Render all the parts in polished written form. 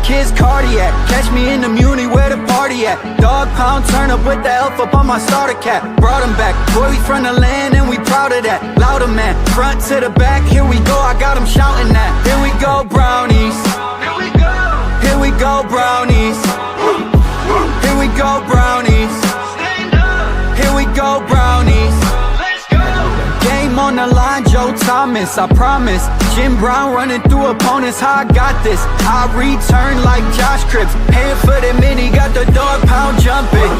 kids cardiac. Catch me in the Muni where the party at. Dog pound, turn up with the elf up on my starter cap. Brought him back, boy, we from the land and we proud of that. Louder man, front to the back, here we go, I got him shouting that. Here we go, brownies. Here we go. Here we go, brownies. Here we go, brownies. Stand up. Here we go, brownies. Let's go. Game on the line, Joe Thomas, I promise. Jim Brown running through opponents, how I got this. I return like Josh Cripps. Hand for the mini, got the dog pound jumping.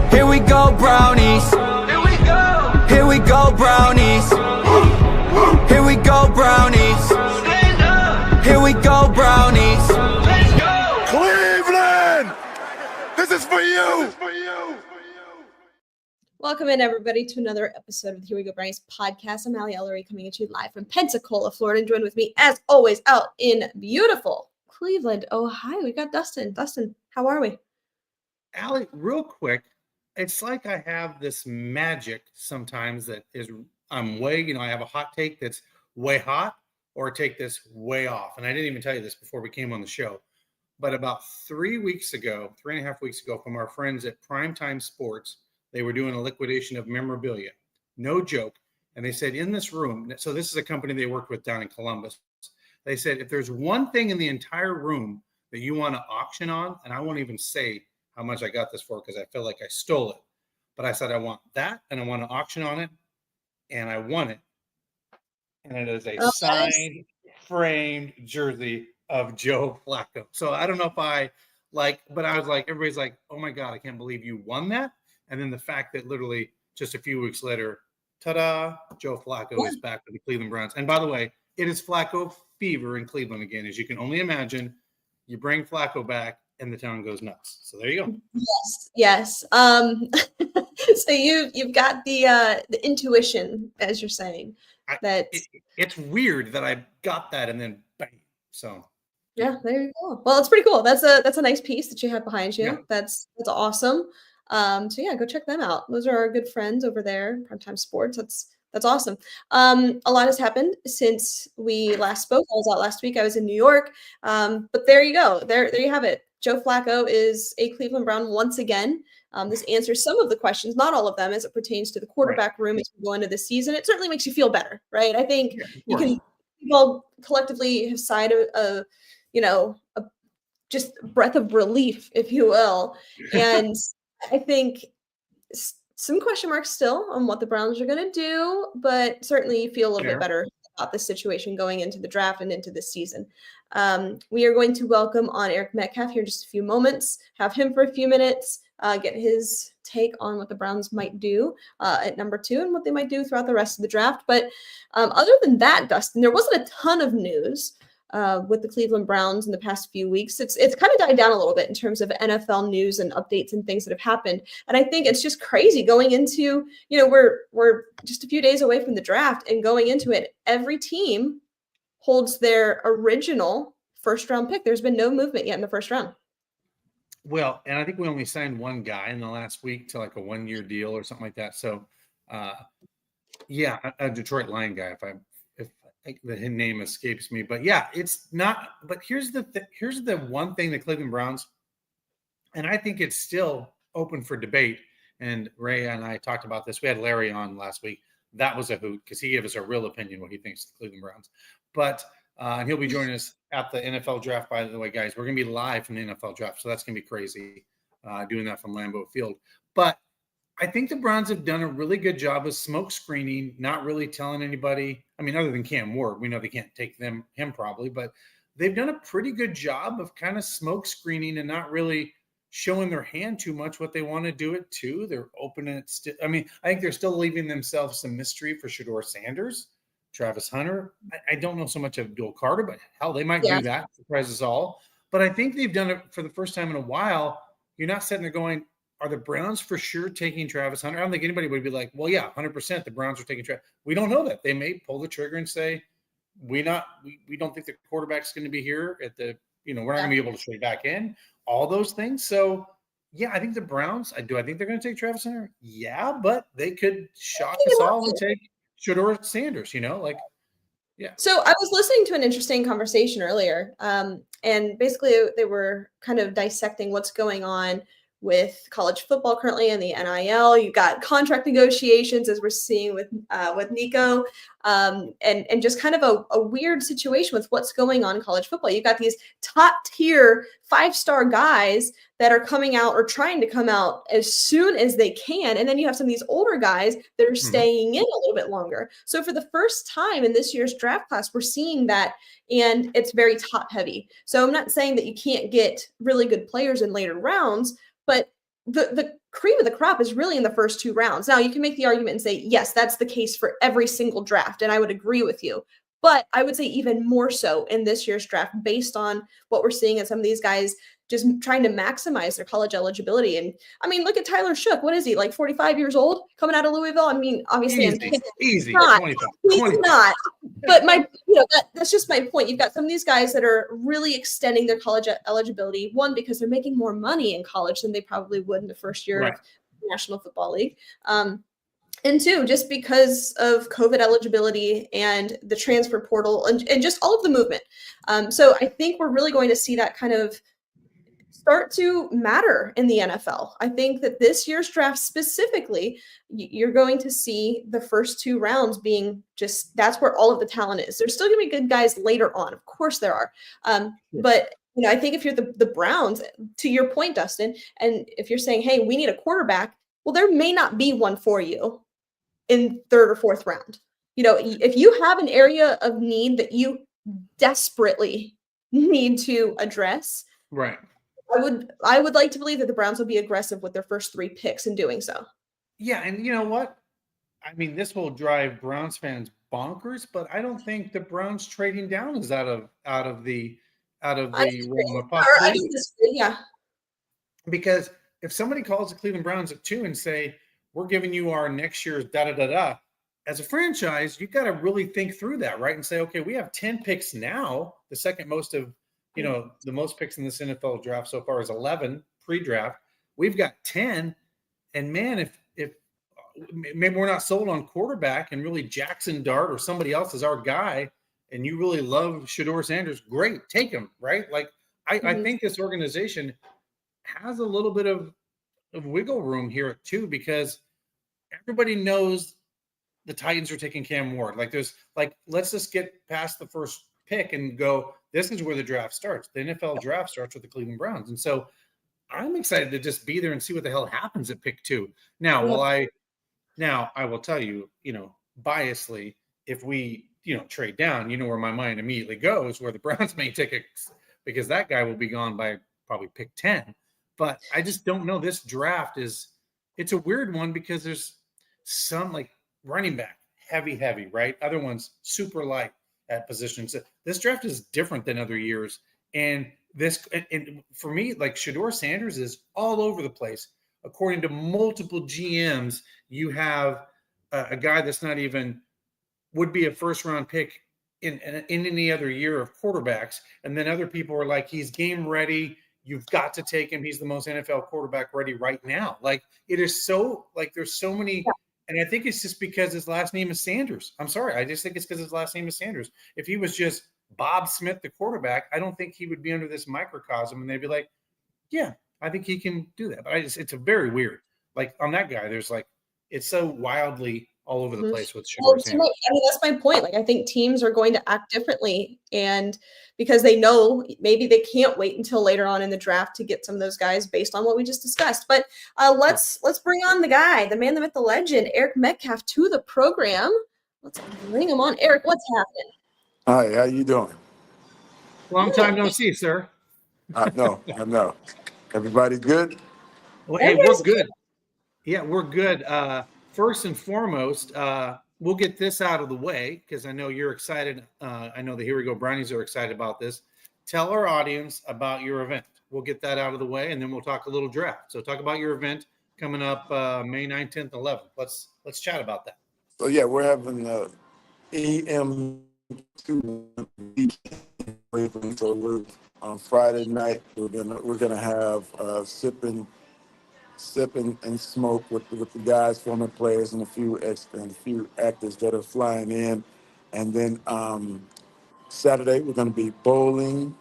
Here we go, brownies. Here we go. Here we go, brownies. Here we go, brownies. Stand up. Here we go, brownies. Let's go. Cleveland! This is for you! Welcome in, everybody, to another episode of the Here We Go Brownies podcast. I'm Allie Ellery, coming at you live from Pensacola, Florida, and joined with me, as always, out in beautiful Cleveland, Ohio. We got Dustin. Dustin, how are we? Allie, real quick, it's like I have this magic sometimes that is, I'm way, I have a hot take that's way hot or a take that's way off. And I didn't even tell you this before we came on the show. But about 3.5 weeks ago, from our friends at Primetime Sports, they were doing a liquidation of memorabilia. No joke. And they said in this room, so this is a company they worked with down in Columbus. They said, if there's one thing in the entire room that you want to auction on, and I won't even say how much I got this for because I feel like I stole it. But I said, I want that and I want to auction on it. And I won it. And it is a signed, framed jersey of Joe Flacco. So I don't know if but I was like, everybody's like, oh my God, I can't believe you won that. And then the fact that literally just a few weeks later, ta-da, Joe Flacco is back with the Cleveland Browns. And by the way, it is Flacco fever in Cleveland again. As you can only imagine, you bring Flacco back and the town goes nuts. So there you go. Yes. So you've got the intuition, as you're saying. It's weird that I got that and then bang. So yeah, there you go. Well, it's pretty cool. That's a nice piece that you have behind you. Yeah. That's awesome. So yeah, go check them out. Those are our good friends over there, Primetime Sports. That's awesome. A lot has happened since we last spoke. I was out last week. I was in New York. But there you go. There you have it. Joe Flacco is a Cleveland Brown once again. This answers some of the questions, not all of them, as it pertains to the quarterback room as we go into the season. It certainly makes you feel better, right? I think people collectively have sighed a just breath of relief, if you will. And I think some question marks still on what the Browns are going to do, but certainly you feel a little bit better about this situation going into the draft and into this season. We are going to welcome on Eric Metcalf here in just a few moments, have him for a few minutes, get his take on what the Browns might do at number 2 and what they might do throughout the rest of the draft. But other than that, Dustin, there wasn't a ton of news with the Cleveland Browns in the past few weeks. It's kind of died down a little bit in terms of NFL news and updates and things that have happened. And I think it's just crazy going into, we're just a few days away from the draft, and going into it, every team holds their original first round pick. There's been no movement yet in the first round. Well, and I think we only signed one guy in the last week to like a 1-year deal or something like that. So yeah, a Detroit Lion guy, if the name escapes me, but yeah, it's not. But here's the one thing the Cleveland Browns, and I think it's still open for debate. And Ray and I talked about this. We had Larry on last week. That was a hoot because he gave us a real opinion what he thinks of the Cleveland Browns. But and he'll be joining us at the NFL draft. By the way, guys, we're gonna be live from the NFL draft, so that's gonna be crazy doing that from Lambeau Field. But I think the Browns have done a really good job of smoke screening, not really telling anybody. I mean, other than Cam Ward, we know they can't take him probably, but they've done a pretty good job of kind of smoke screening and not really showing their hand too much what they want to do it to. They're opening it still. I mean, I think they're still leaving themselves some mystery for Shedeur Sanders, Travis Hunter. I don't know so much of Abdul Carter, but hell, they might do that. Surprise us all. But I think they've done it for the first time in a while. You're not sitting there going, are the Browns for sure taking Travis Hunter? I don't think anybody would be like, well, yeah, 100% the Browns are taking Travis. We don't know that. They may pull the trigger and say, we don't think the quarterback's going to be here at the, we're not going to be able to trade back in, all those things. So, yeah, I think the Browns, I think they're going to take Travis Hunter. Yeah, but they could shock us all and take Shedeur Sanders, Yeah. So I was listening to an interesting conversation earlier, and basically they were kind of dissecting what's going on with college football currently in the NIL. You got contract negotiations, as we're seeing with Nico, and just kind of a weird situation with what's going on in college football. You got these top tier 5-star guys that are coming out or trying to come out as soon as they can. And then you have some of these older guys that are staying in a little bit longer. So for the first time in this year's draft class, we're seeing that, and it's very top heavy. So I'm not saying that you can't get really good players in later rounds, but the cream of the crop is really in the first 2 rounds. Now you can make the argument and say, yes, that's the case for every single draft. And I would agree with you. But I would say even more so in this year's draft, based on what we're seeing in some of these guys just trying to maximize their college eligibility. And I mean, look at Tyler Shook. What is he, like 45 years old coming out of Louisville? I mean, obviously, Easy. Not, 25. he's 25. not. But that's just my point. You've got some of these guys that are really extending their college eligibility. One, because they're making more money in college than they probably would in the first year of the National Football League. And 2, just because of COVID eligibility and the transfer portal and just all of the movement. So I think we're really going to see that kind of start to matter in the NFL. I think that this year's draft specifically, you're going to see the first 2 rounds being just, that's where all of the talent is. There's still going to be good guys later on. Of course there are. But I think if you're the Browns, to your point, Dustin, and if you're saying, hey, we need a quarterback, well, there may not be one for you in 3rd or 4th round. If you have an area of need that you desperately need to address, right. I would like to believe that the Browns will be aggressive with their first 3 picks in doing so. Yeah, and you know what? I mean, this will drive Browns fans bonkers, but I don't think the Browns trading down is out of the realm of possibility. Yeah. Because if somebody calls the Cleveland Browns at 2 and say, we're giving you our next year's da-da-da-da, as a franchise, you've got to really think through that, right? And say, okay, we have 10 picks now, the second most of, the most picks in this NFL draft so far is 11 pre-draft. We've got 10. And man, if maybe we're not sold on quarterback and really Jackson Dart or somebody else is our guy, and you really love Shedeur Sanders, great, take him, right? Like, I think this organization has a little bit of wiggle room here at 2 because everybody knows the Titans are taking Cam Ward. Let's just get past the first pick and go, this is where the draft starts. The NFL draft starts with the Cleveland Browns. And so I'm excited to just be there and see what the hell happens at pick 2. Now, I will tell you, biasly, if we, trade down, where my mind immediately goes, where the Browns may take it, because that guy will be gone by probably pick 10. But I just don't know. This draft it's a weird one because there's some like running back, heavy, right? Other ones super light at positions. This draft is different than other years. And for me, like Shedeur Sanders is all over the place. According to multiple GMs, you have a guy that's not even would be a first-round pick in any other year of quarterbacks. And then other people are like, he's game ready. You've got to take him. He's the most NFL quarterback ready right now. Like, it is so, like, there's so many. Yeah. And I think it's just because his last name is Sanders. I'm sorry. I just think it's because his last name is Sanders. If he was just Bob Smith, the quarterback, I don't think he would be under this microcosm. And they'd be like, yeah, I think he can do that. But it's a very weird. Like, on that guy, there's like, it's so wildly all over the place with Shedeur Sanders. I mean, that's my point. Like, I think teams are going to act differently, and because they know maybe they can't wait until later on in the draft to get some of those guys based on what we just discussed. But let's bring on the guy, the man, the myth, the legend, Eric Metcalf, to the program. Let's bring him on. Eric, what's happening? Hi, how you doing? Long time no see, sir. I know. Everybody good? Well, hey, we're good. Yeah, we're good. First and foremost, we'll get this out of the way because I know you're excited. I know the Here We Go Brownies are excited about this. Tell our audience about your event. We'll get that out of the way, and then we'll talk a little draft. So talk about your event coming up May 9th, 10th, 11th. Let's chat about that. So, yeah, we're having EM2 so we're on Friday night. We're gonna have sipping and smoke with the guys, former players, and a few actors that are flying in, And then Saturday, we're going to be bowling.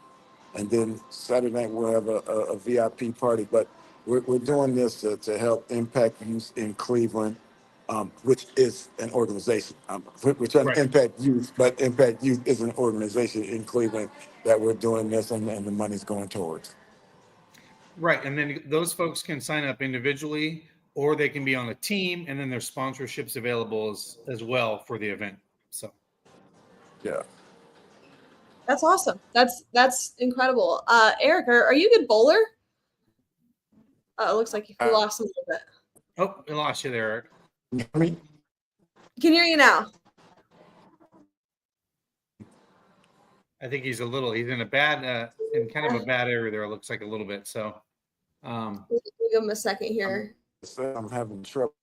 And then Saturday night, we'll have a VIP party. But we're doing this to help Impact Youth in Cleveland, which is an organization. We're trying to impact youth, but Impact Youth is an organization in Cleveland that we're doing this, and the money's going towards. Right. And then those folks can sign up individually, or they can be on a team, and then there's sponsorships available as well for the event. So, yeah. That's awesome. That's incredible. Eric, are you a good bowler? It looks like you lost a little bit. Oh, I lost you there, Eric. Can hear you now. I think he's in a bad, in kind of a bad area there. It looks like a little bit. So, we'll give him a second here. I'm having trouble.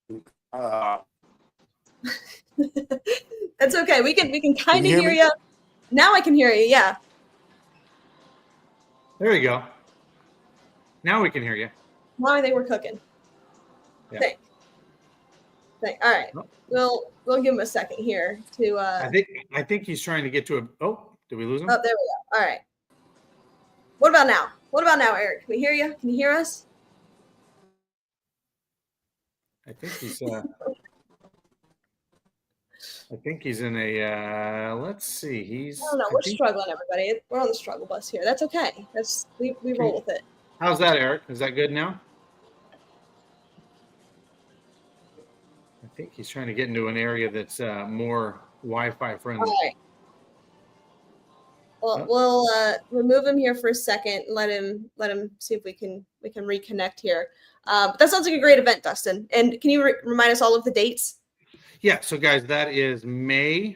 That's okay. We can kind of hear you. Now I can hear you. Yeah. There you go. Now we can hear you. Now I think we're cooking. Yeah. All right. We'll give him a second here to. I think he's trying to get to a. Oh, did we lose him? Oh, there we go. All right. What about now? What about now, Eric? Can we hear you? Can you hear us? I think he's. I think he's in a. Let's see. He's. I don't know. We're struggling, everybody. We're on the struggle bus here. That's okay. We roll with it. How's that, Eric? Is that good now? I think he's trying to get into an area that's more Wi-Fi friendly. All right. Well, we'll remove him here for a second and let him see if we can reconnect here. But that sounds like a great event, Dustin. And can you remind us all of the dates? Yeah. So, guys, that is May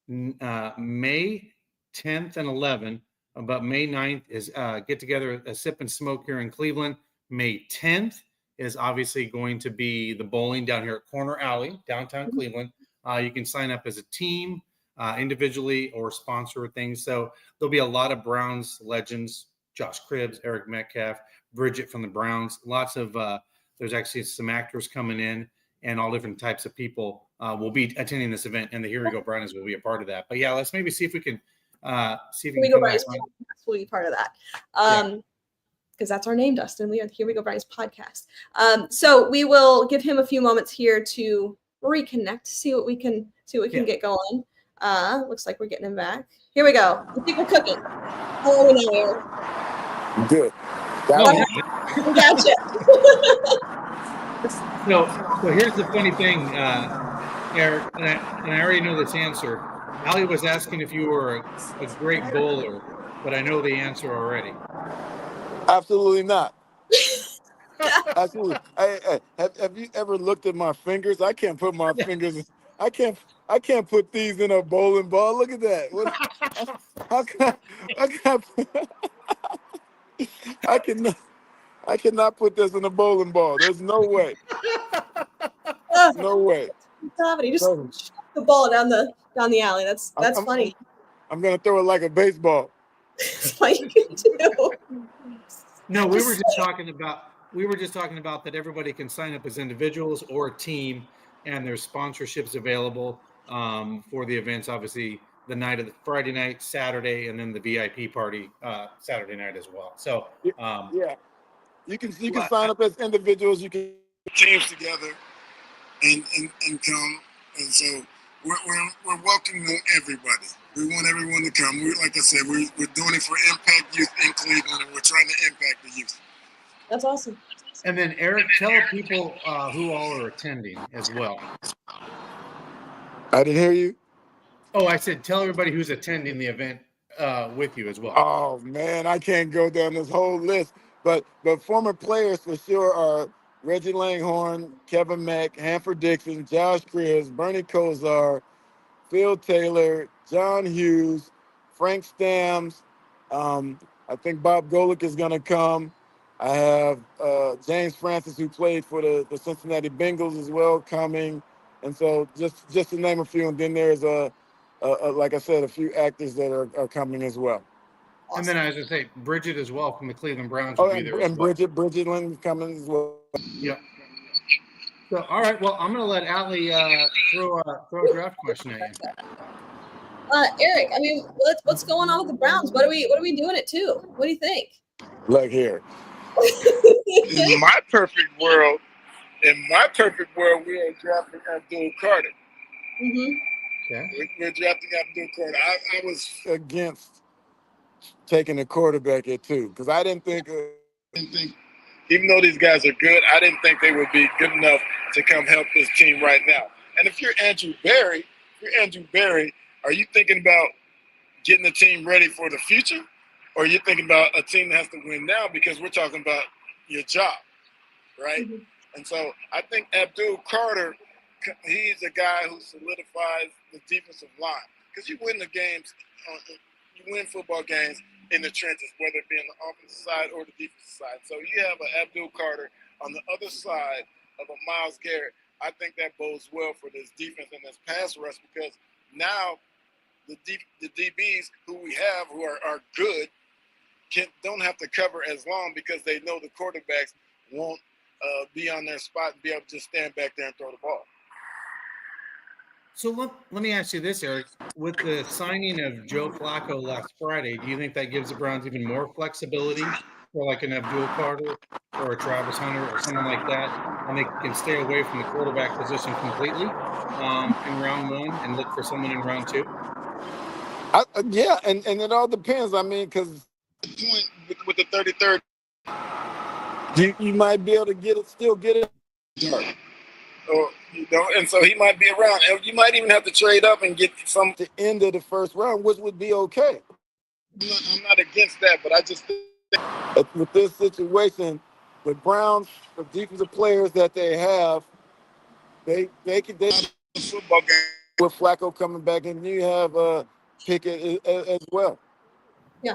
10th and 11th. But May 9th is get together, a sip and smoke here in Cleveland. May 10th is obviously going to be the bowling down here at Corner Alley, downtown Cleveland. You can sign up as a team, individually, or sponsor things. So there'll be a lot of Browns legends, Josh Cribbs, Eric Metcalf, Bridget from the Browns. Lots of there's actually some actors coming in, and all different types of people will be attending this event, and the Here We Go Brownies will be a part of that. But yeah, let's maybe see if we can see if we can come back on. Will be part of that. Because that's our name, Dustin. We are the Here We Go Brownies podcast. So we will give him a few moments here to reconnect, see what we can get going. Looks like we're getting him back. Here we go. I think we're cooking. How are we now, Eric? Good. Gotcha. So here's the funny thing, Eric, and I already know this answer. Allie was asking if you were a great bowler, but I know the answer already. Absolutely not. Absolutely. Have you ever looked at my fingers? I can't put my fingers. I can't put these in a bowling ball. Look at that. I cannot put this in a bowling ball. There's no way. No way. He just shot the ball down the alley. That's funny. I'm gonna throw it like a baseball. That's what you can do. No, we were just talking about that everybody can sign up as individuals or a team, and there's sponsorships available for the events. Obviously, the night of the Friday night, Saturday, and then the VIP party Saturday night as well. So yeah, you can sign up as individuals. You can put teams together and come. And so we're welcoming everybody. We want everyone to come. Like I said, we're doing it for Impact Youth in Cleveland, and we're trying to impact the youth. That's awesome. And then, Eric, tell people who all are attending as well. I didn't hear you. Oh, I said tell everybody who's attending the event with you as well. Oh, man, I can't go down this whole list. But former players for sure are Reggie Langhorne, Kevin Mack, Hanford Dixon, Josh Cribbs, Bernie Kosar, Phil Taylor, John Hughes, Frank Stamms. I think Bob Golick is going to come. I have James Francis, who played for the Cincinnati Bengals as well, coming. And so just to name a few. And then there's, like I said, a few actors that are coming as well. Awesome. And then I was going to say Bridget as well from the Cleveland Browns will be there as well. Bridget Lynn coming as well. Yep. So, all right. Well, I'm going to let Allie throw a draft question at you. Eric, I mean, what's going on with the Browns? What are we doing at 2? What do you think? Look here. In my perfect world, we are drafting Abdul Carter. Mm-hmm. We're drafting Abdul Carter. I was Against taking a quarterback at 2 because I didn't think. Even though these guys are good, I didn't think they would be good enough to come help this team right now. And if you're Andrew Berry, are you thinking about getting the team ready for the future? Or are you thinking about a team that has to win now because we're talking about your job, right? Mm-hmm. And so I think Abdul Carter, he's a guy who solidifies the defensive line. Because you win the games, you win football games in the trenches, whether it be on the offensive side or the defensive side. So you have an Abdul Carter on the other side of a Myles Garrett. I think that bodes well for this defense and this pass rush because now the DBs who we have who are good don't have to cover as long because they know the quarterbacks won't be on their spot and be able to just stand back there and throw the ball. So let me ask you this, Eric. With the signing of Joe Flacco last Friday, do you think that gives the Browns even more flexibility for like an Abdul Carter or a Travis Hunter or someone like that, and they can stay away from the quarterback position completely in round 1 and look for someone in round 2? Yeah, and it all depends. I mean, because with the 33rd, you might be able to still get it. Or, and so he might be around. And you might even have to trade up and get some at the end of the first round, which would be okay. I'm not against that, but I just think with this situation, the Browns, the defensive players that they have, they football game with Flacco coming back, and you have Pickett as well. Yeah.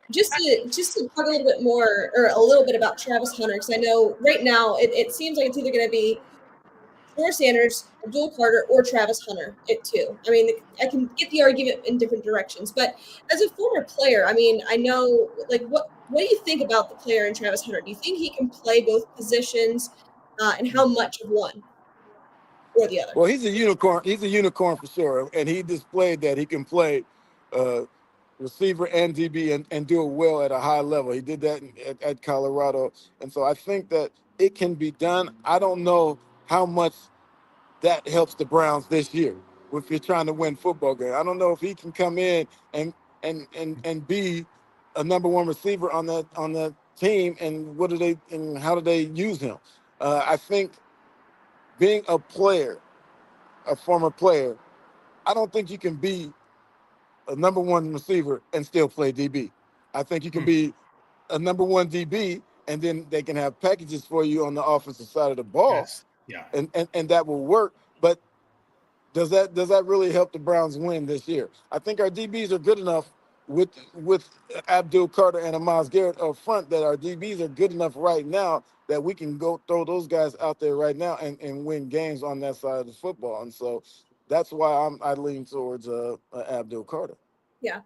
Just to talk a little bit more or a little bit about Travis Hunter, because I know right now it seems like it's either going to be Shedeur Sanders, Abdul Carter, or Travis Hunter at 2. I mean, I can get the argument in different directions, but as a former player, I mean, I know, like, what do you think about the player in Travis Hunter? Do you think he can play both positions, and how much of one or the other? Well, he's a unicorn. He's a unicorn for sure, and he displayed that he can play receiver and DB and do it well at a high level. He did that at Colorado, and so I think that it can be done. I don't know how much that helps the Browns this year if you're trying to win football game. I don't know if he can come in and be a number 1 receiver on that team, and how do they use him? I think being a former player, I don't think you can be a number 1 receiver and still play DB. I think you can be a number 1 DB, and then they can have packages for you on the offensive side of the ball. Yes. Yeah. And that will work. But does that really help the Browns win this year? I think our DBs are good enough with Abdul Carter and Myles Garrett up front that our DBs are good enough right now that we can go throw those guys out there right now and win games on that side of the football. And so that's why I lean towards Abdul Carter. Yeah.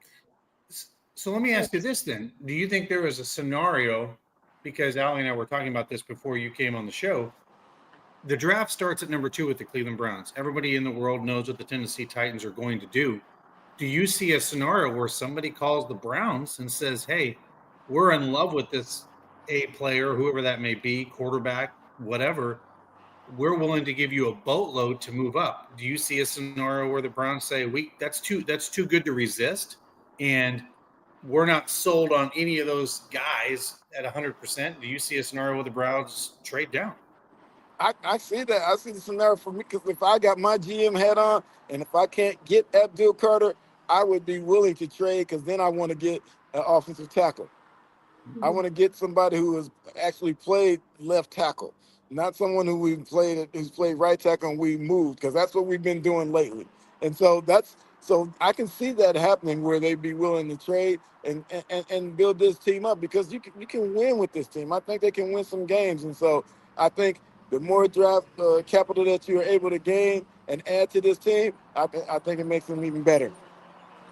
So let me ask you this then. Do you think there was a scenario, because Allie and I were talking about this before you came on the show, the draft starts at number 2 with the Cleveland Browns. Everybody in the world knows what the Tennessee Titans are going to do. Do you see a scenario where somebody calls the Browns and says, hey, we're in love with this A player, whoever that may be, quarterback, whatever, we're willing to give you a boatload to move up? Do you see a scenario where the Browns say, that's too good to resist, and we're not sold on any of those guys at 100%? Do you see a scenario where the Browns trade down? I see that. I see the scenario for me because if I got my GM hat on and if I can't get Abdul Carter, I would be willing to trade because then I want to get an offensive tackle. I want to get somebody who has actually played left tackle, not someone who's played right tackle and we moved, because that's what we've been doing lately. And so I can see that happening where they'd be willing to trade and build this team up because you can win with this team. I think they can win some games. And so I think the more draft capital that you're able to gain and add to this team, I think it makes them even better.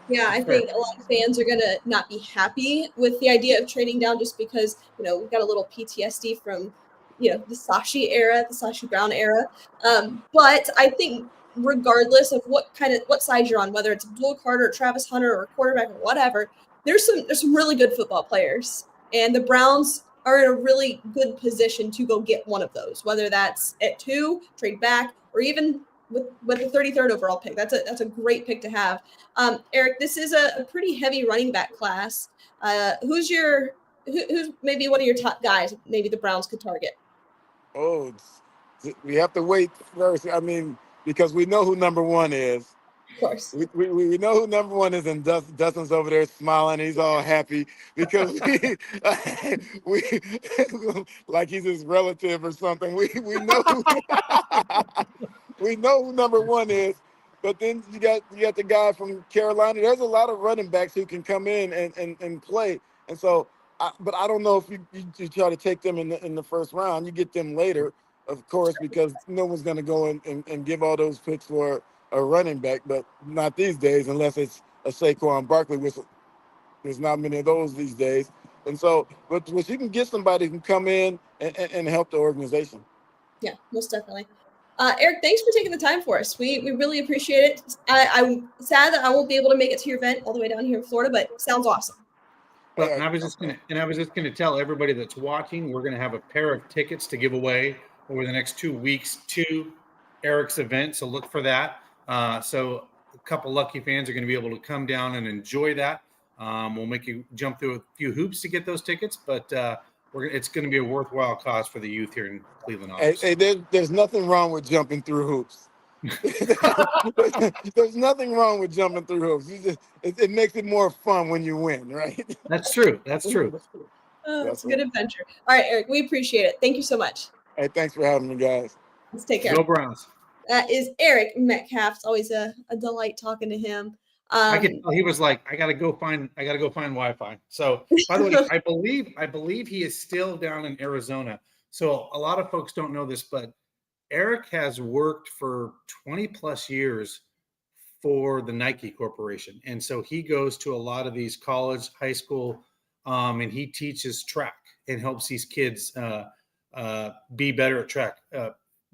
Yeah, I think a lot of fans are going to not be happy with the idea of trading down just because, we've got a little PTSD from, the Sashi Brown era. But I think regardless of what side you're on, whether it's Abdul Carter or Travis Hunter or quarterback or whatever, there's some really good football players, and the Browns are in a really good position to go get one of those, whether that's at 2, trade back, or even with the 33rd overall pick. That's a great pick to have. Eric, this is a pretty heavy running back class. Who's maybe one of your top guys maybe the Browns could target? Oh, we have to wait first. I mean, because we know who number one is. Of course. We know who number one is, and Dustin's over there smiling. He's all happy because we like he's his relative or something. We know we know who number one is. But then you got the guy from Carolina. There's a lot of running backs who can come in and play. And so, but I don't know if you try to take them in the first round. You get them later, of course, because no one's going to go and give all those picks for a running back, but not these days unless it's a Saquon Barkley, which there's not many of those these days. And so, but you can get somebody who can come in and help the organization. Yeah, most definitely. Eric, thanks for taking the time for us. We really appreciate it. I'm sad that I won't be able to make it to your event all the way down here in Florida, but sounds awesome. But I was just gonna tell everybody that's watching, we're gonna have a pair of tickets to give away over the next 2 weeks to Eric's event. So look for that. So a couple lucky fans are going to be able to come down and enjoy that. We'll make you jump through a few hoops to get those tickets, but it's going to be a worthwhile cause for the youth here in Cleveland. Hey, there's nothing wrong with jumping through hoops. There's nothing wrong with jumping through hoops. It makes it more fun when you win, right? That's true. That's true. It's a good adventure. All right, Eric, we appreciate it. Thank you so much. Hey, thanks for having me, guys. Let's take care. Go Browns. That is Eric Metcalf. It's always a delight talking to him. I could tell he was like, I gotta go find Wi-Fi. So by the way, I believe he is still down in Arizona. So a lot of folks don't know this, but Eric has worked for 20 plus years for the Nike Corporation. And so he goes to a lot of these college, high school, and he teaches track and helps these kids be better at track.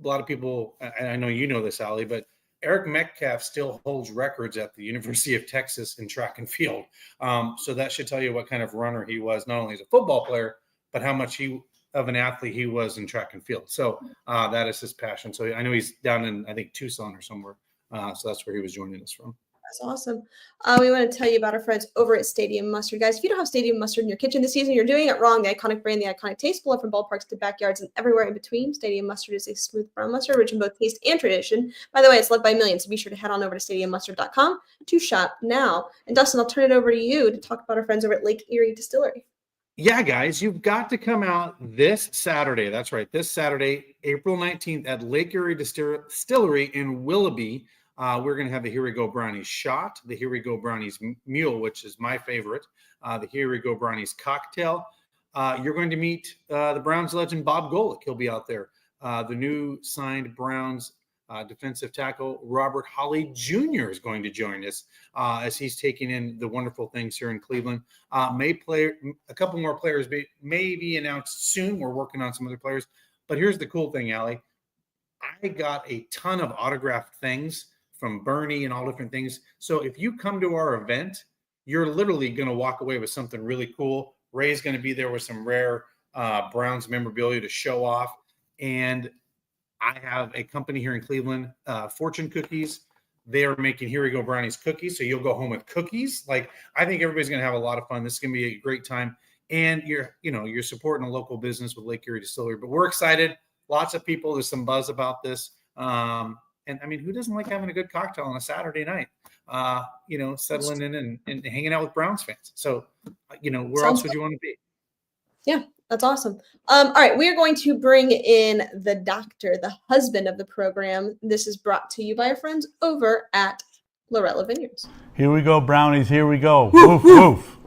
A lot of people, and I know you know this, Allie, but Eric Metcalf still holds records at the University of Texas in track and field. So that should tell you what kind of runner he was, not only as a football player, but how much of an athlete he was in track and field. So that is his passion. So I know he's down in, I think, Tucson or somewhere. So that's where he was joining us from. That's awesome. We want to tell you about our friends over at Stadium Mustard. Guys, if you don't have Stadium Mustard in your kitchen this season, you're doing it wrong. The iconic brand, the iconic taste, beloved from ballparks to backyards and everywhere in between. Stadium Mustard is a smooth brown mustard, rich in both taste and tradition. By the way, it's loved by millions, so be sure to head on over to stadiummustard.com to shop now. And Dustin, I'll turn it over to you to talk about our friends over at Lake Erie Distillery. Yeah, guys, you've got to come out this Saturday. That's right, this Saturday, April 19th at Lake Erie Distillery in Willoughby. We're going to have the Here We Go Brownies shot, the Here We Go Brownies mule, which is my favorite, the Here We Go Brownies cocktail. You're going to meet the Browns legend Bob Golick. He'll be out there. The new signed Browns defensive tackle Robert Holly Jr. is going to join us as he's taking in the wonderful things here in Cleveland. May play a couple more players may be announced soon. We're working on some other players. But here's the cool thing, Allie. I got a ton of autographed things from Bernie and all different things. So if you come to our event, you're literally going to walk away with something really cool. Ray's going to be there with some rare Browns memorabilia to show off. And I have a company here in Cleveland, Fortune Cookies. They are making Here We Go Brownies cookies. So you'll go home with cookies. Like, I think everybody's going to have a lot of fun. This is going to be a great time. And you're supporting a local business with Lake Erie Distillery. But we're excited. Lots of people. There's some buzz about this. And I mean, who doesn't like having a good cocktail on a Saturday night? Settling in and hanging out with Browns fans. So, where else would you want to be? Yeah, that's awesome. All right, we are going to bring in the doctor, the husband of the program. This is brought to you by our friends over at Lorello Vineyards. Here we go, Brownies. Here we go. Woof, woof.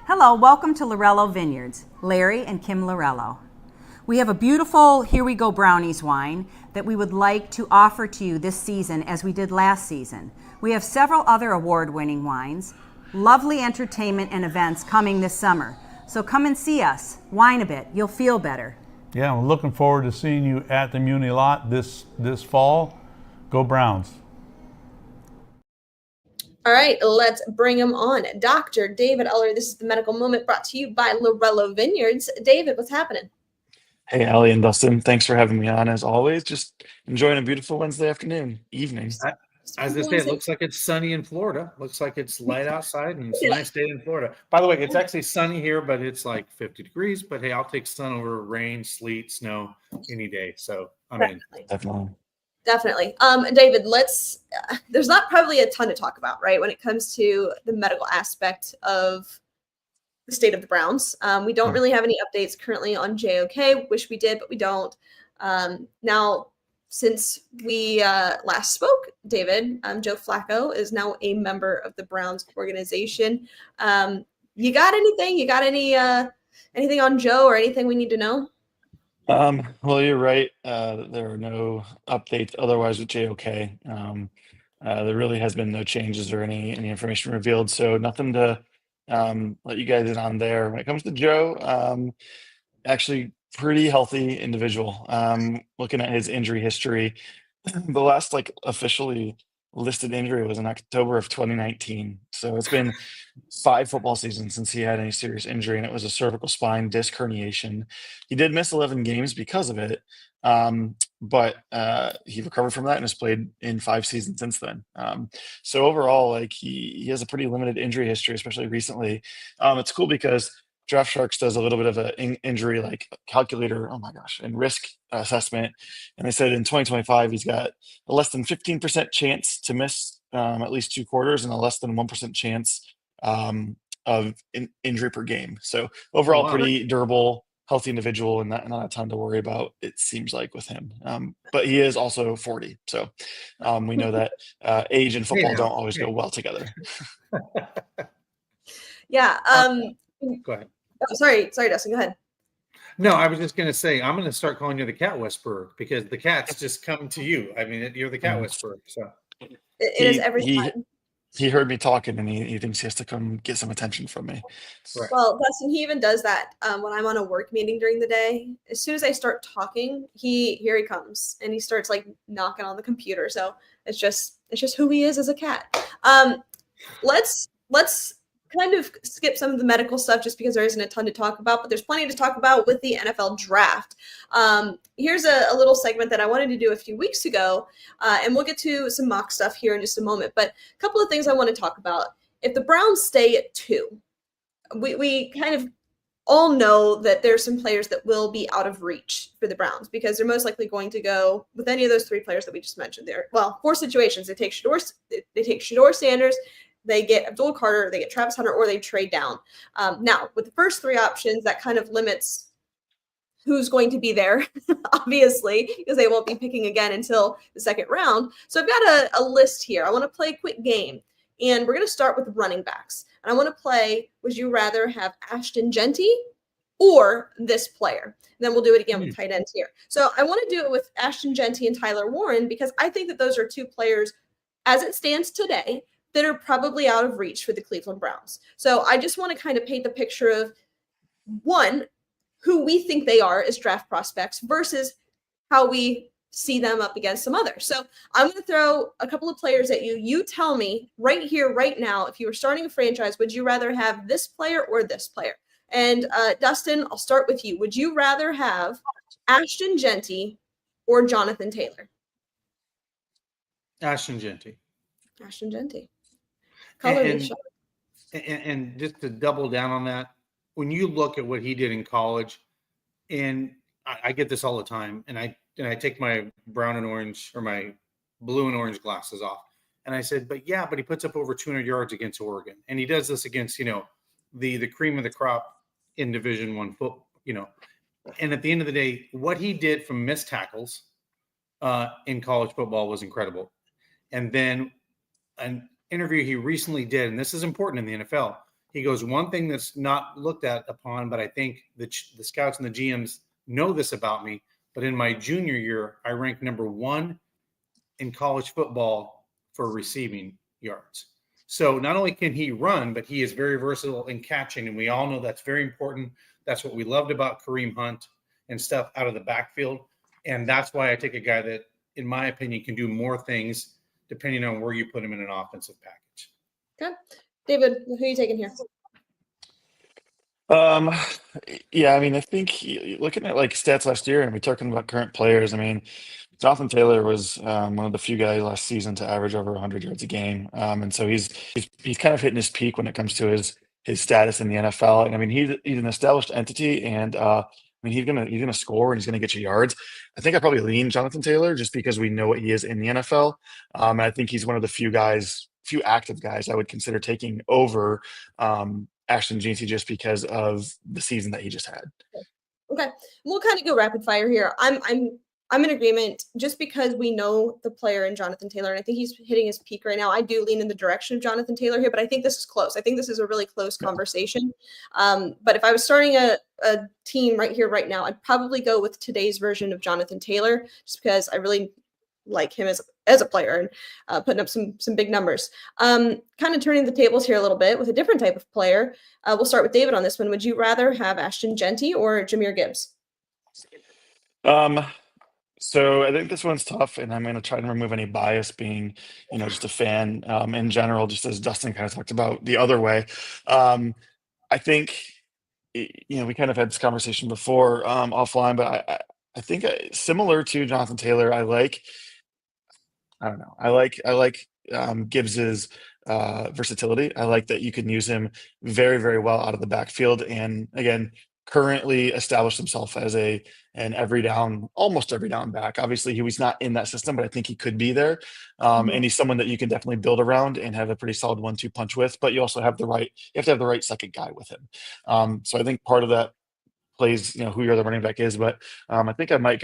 Hello, welcome to Lorello Vineyards. Larry and Kim Lorello. We have a beautiful Here We Go Brownies wine that we would like to offer to you this season as we did last season. We have several other award-winning wines, lovely entertainment and events coming this summer. So come and see us, wine a bit, you'll feel better. Yeah, we're looking forward to seeing you at the Muni lot this fall. Go Browns. All right, let's bring him on. Dr. David Eller, this is the Medical Moment brought to you by Lorello Vineyards. David, what's happening? Hey, Allie and Dustin, thanks for having me on. As always, just enjoying a beautiful Wednesday evening. As they say, it looks like it's sunny in Florida. Looks like it's light outside, and it's a nice day in Florida. By the way, it's actually sunny here, but it's like 50 degrees. But hey, I'll take sun over rain, sleet, snow any day. So I'm in. Definitely. David, there's not probably a ton to talk about, right, when it comes to the medical aspect of the state of the Browns. We don't really have any updates currently on JOK. Wish we did, but we don't. Now, since we last spoke, David, Joe Flacco is now a member of the Browns organization. You got anything? You got anything on Joe or anything we need to know? Well, you're right. There are no updates otherwise with JOK. There really has been no changes or any information revealed, so nothing to let you guys in on there. When it comes to Joe, actually pretty healthy individual. Looking at his injury history, the last officially listed injury was in October of 2019. So it's been 5 football seasons since he had any serious injury, and it was a cervical spine disc herniation. He did miss 11 games because of it, but he recovered from that and has played in 5 seasons since then. So overall, he has a pretty limited injury history, especially recently. It's cool because Draft Sharks does a little bit of an injury calculator, and risk assessment. And they said in 2025, he's got a less than 15% chance to miss at least 2 quarters and a less than 1% chance of injury per game. So overall, pretty durable, healthy individual, and not a ton to worry about, it seems like, with him. But he is also 40. So we know that age and football don't always go well together. Yeah. Go ahead. Oh, sorry, Dustin, go ahead. No, I was just going to say, I'm going to start calling you the cat whisperer because the cats just come to you. I mean, you're the cat whisperer. So it is every time. He heard me talking and he thinks he has to come get some attention from me. Right. Well, Dustin, he even does that when I'm on a work meeting during the day. As soon as I start talking, here he comes and he starts knocking on the computer. So it's just who he is as a cat. Let's kind of skip some of the medical stuff just because there isn't a ton to talk about, but there's plenty to talk about with the NFL draft. Here's a little segment that I wanted to do a few weeks ago, and we'll get to some mock stuff here in just a moment, but a couple of things I want to talk about. If the Browns stay at 2, we kind of all know that there's some players that will be out of reach for the Browns because they're most likely going to go with any of those 3 players that we just mentioned there. Well, 4 situations. They take Shedeur Sanders, they get Abdul Carter, they get Travis Hunter, or they trade down. Now, with the first 3 options, that kind of limits who's going to be there, obviously, because they won't be picking again until the 2nd round. So I've got a list here. I want to play a quick game, and we're going to start with running backs. And I want to play, would you rather have Ashton Genty or this player? And then we'll do it again with tight ends here. So I want to do it with Ashton Genty and Tyler Warren because I think that those are 2 players, as it stands today, that are probably out of reach for the Cleveland Browns. So I just want to kind of paint the picture of, one, who we think they are as draft prospects versus how we see them up against some others. So I'm going to throw a couple of players at you. You tell me right here, right now, if you were starting a franchise, would you rather have this player or this player? And Dustin, I'll start with you. Would you rather have Ashton Genty or Jonathan Taylor? Ashton Genty. Ashton Genty. And just to double down on that, when you look at what he did in college, and I get this all the time, and I take my brown and orange or my blue and orange glasses off, and I said, but he puts up over 200 yards against Oregon, and he does this against the cream of the crop in Division I football, and at the end of the day, what he did from missed tackles in college football was incredible. And then an interview he recently did, and this is important in the NFL, he goes, one thing that's not looked at upon, but I think the scouts and the GMs know this about me, but in my junior year, I ranked number 1 in college football for receiving yards. So not only can he run, but he is very versatile in catching, and we all know that's very important. That's what we loved about Kareem Hunt and stuff out of the backfield, and that's why I take a guy that, in my opinion, can do more things depending on where you put him in an offensive package. Okay. David, who are you taking here? Yeah, I mean, I think looking at like stats last year, and we're talking about current players. I mean, Jonathan Taylor was one of the few guys last season to average over 100 yards a game, and so he's kind of hitting his peak when it comes to his status in the NFL. And I mean, he's an established entity, and I mean, he's gonna score and he's gonna get you yards. I think I probably lean Jonathan Taylor just because we know what he is in the NFL, and I think he's one of the few active guys I would consider taking over Ashton Jeanty just because of the season that he just had. Okay, we'll kind of go rapid fire here. I'm in agreement just because we know the player in Jonathan Taylor, and I think he's hitting his peak right now. I do lean in the direction of Jonathan Taylor here, but I think this is close. I think this is a really close conversation. But if I was starting a team right here, right now, I'd probably go with today's version of Jonathan Taylor, just because I really like him as a player and putting up some big numbers. Kind of turning the tables here a little bit with a different type of player. We'll start with David on this one. Would you rather have Ashton Jeanty or Jahmyr Gibbs? So I think this one's tough, and I'm going to try to remove any bias, being, just a fan in general, just as Dustin kind of talked about the other way. I think, we kind of had this conversation before offline, but I think similar to Jonathan Taylor, I don't know. I like Gibbs's versatility. I like that you can use him very, very well out of the backfield, and again, currently established himself as almost every down back. Obviously, he was not in that system, but I think he could be there. And he's someone that you can definitely build around and have a pretty solid 1-2 punch with. But you also have you have to have the right second guy with him. So I think part of that plays, who your other running back is. But I think I might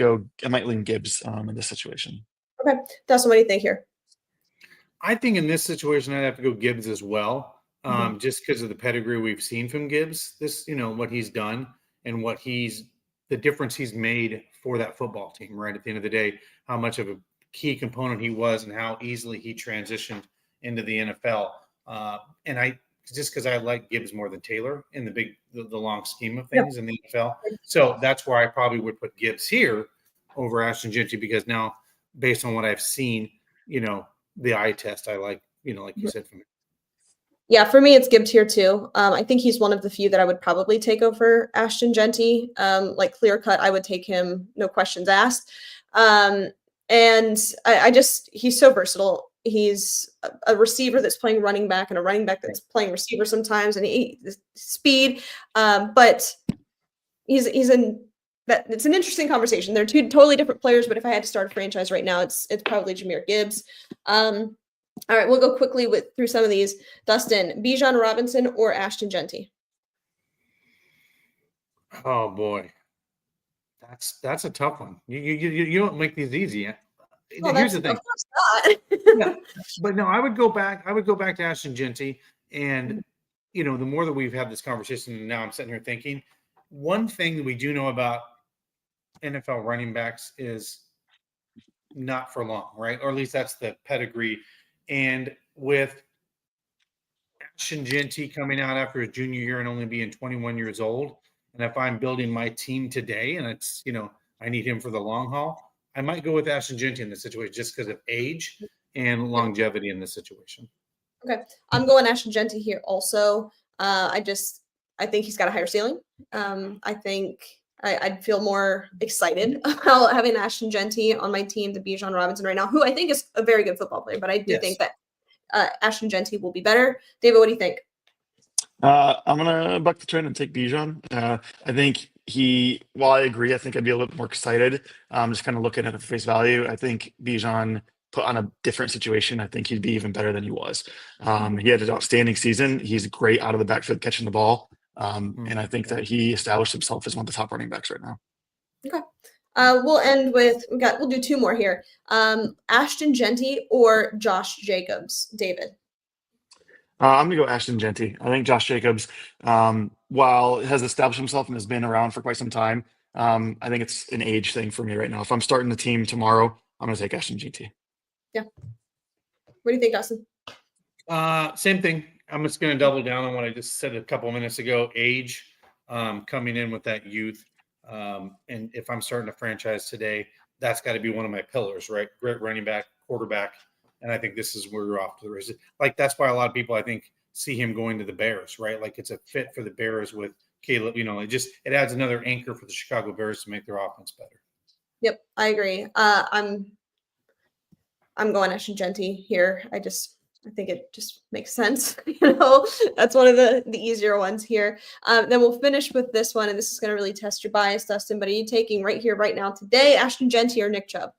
lean Gibbs in this situation. Okay, Dustin, what do you think here? I think in this situation, I'd have to go Gibbs as well, just because of the pedigree we've seen from Gibbs. This, what he's done and the difference he's made for that football team, right? At the end of the day, how much of a key component he was and how easily he transitioned into the NFL. And just because I like Gibbs more than Taylor in the long scheme of things in the NFL. So that's where I probably would put Gibbs here over Ashton Jeanty, because now, based on what I've seen, the eye test, I like, like you said, for me. Yeah, for me, it's Gibbs here too. I think he's one of the few that I would probably take over Ashton Jeanty. Like clear cut, I would take him, no questions asked. And he's so versatile. He's a receiver that's playing running back and a running back that's playing receiver sometimes, and speed. But it's an interesting conversation. They're two totally different players, but if I had to start a franchise right now, it's probably Jahmyr Gibbs. All right, we'll go quickly through some of these. Dustin, Bijan Robinson or Ashton Jeanty? Oh boy, that's a tough one. You don't make these easy. Oh, here's the thing. Of course not. Yeah, but no, I would go back to Ashton Jeanty, and the more that we've had this conversation, and now I'm sitting here thinking, one thing that we do know about NFL running backs is not for long, right? Or at least that's the pedigree. And with Ashton Jeanty coming out after his junior year and only being 21 years old, and if I'm building my team today and it's, I need him for the long haul, I might go with Ashton Jeanty in this situation just because of age and longevity in this situation. Okay, I'm going Ashton Jeanty here also. I think he's got a higher ceiling. I think I'd feel more excited about having Ashton Jeanty on my team than Bijan Robinson right now, who I think is a very good football player, but I do think that Ashton Jeanty will be better. David, what do you think? I'm going to buck the trend and take Bijan. I think while I agree, I think I'd be a little bit more excited. Just kind of looking at it for face value. I think Bijan put on a different situation, I think he'd be even better than he was. He had an outstanding season. He's great out of the backfield catching the ball. And I think that he established himself as one of the top running backs right now. Okay. We'll end with, we'll do two more here. Ashton Jeanty or Josh Jacobs? David. I'm going to go Ashton Jeanty. I think Josh Jacobs, while has established himself and has been around for quite some time, I think it's an age thing for me right now. If I'm starting the team tomorrow, I'm going to take Ashton Jeanty. Yeah. What do you think, Dustin? Same thing. I'm just going to double down on what I just said a couple of minutes ago. Age, coming in with that youth. And if I'm starting a franchise today, that's got to be one of my pillars, right? Great running back, quarterback, And I think this is where you're off to the races. Like, that's why a lot of people, I think, see him going to the Bears, right? Like, it's a fit for the Bears with Caleb. It adds another anchor for the Chicago Bears to make their offense better. Yep, I agree. I'm going Ashton-Jeanty here. I think it just makes sense. That's one of the easier ones here. Then we'll finish with this one, and this is going to really test your bias, Dustin. But are you taking right here, right now, today, Ashton-Jeanty or Nick Chubb?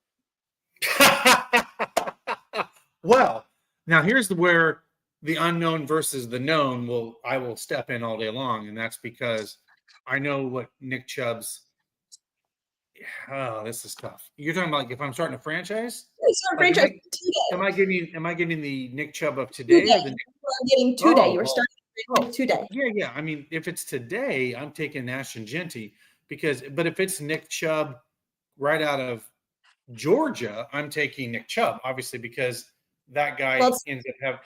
Well, now here's where the unknown versus the known I will step in all day long, and that's because I know what Nick Chubb's. Oh, this is tough. You're talking about, like, if I'm starting a franchise? Am I getting the Nick Chubb of today? Today. I'm getting today. You were starting today. Yeah. I mean, if it's today, I'm taking Ashton-Jeanty but if it's Nick Chubb right out of Georgia, I'm taking Nick Chubb, obviously, because that guy ends up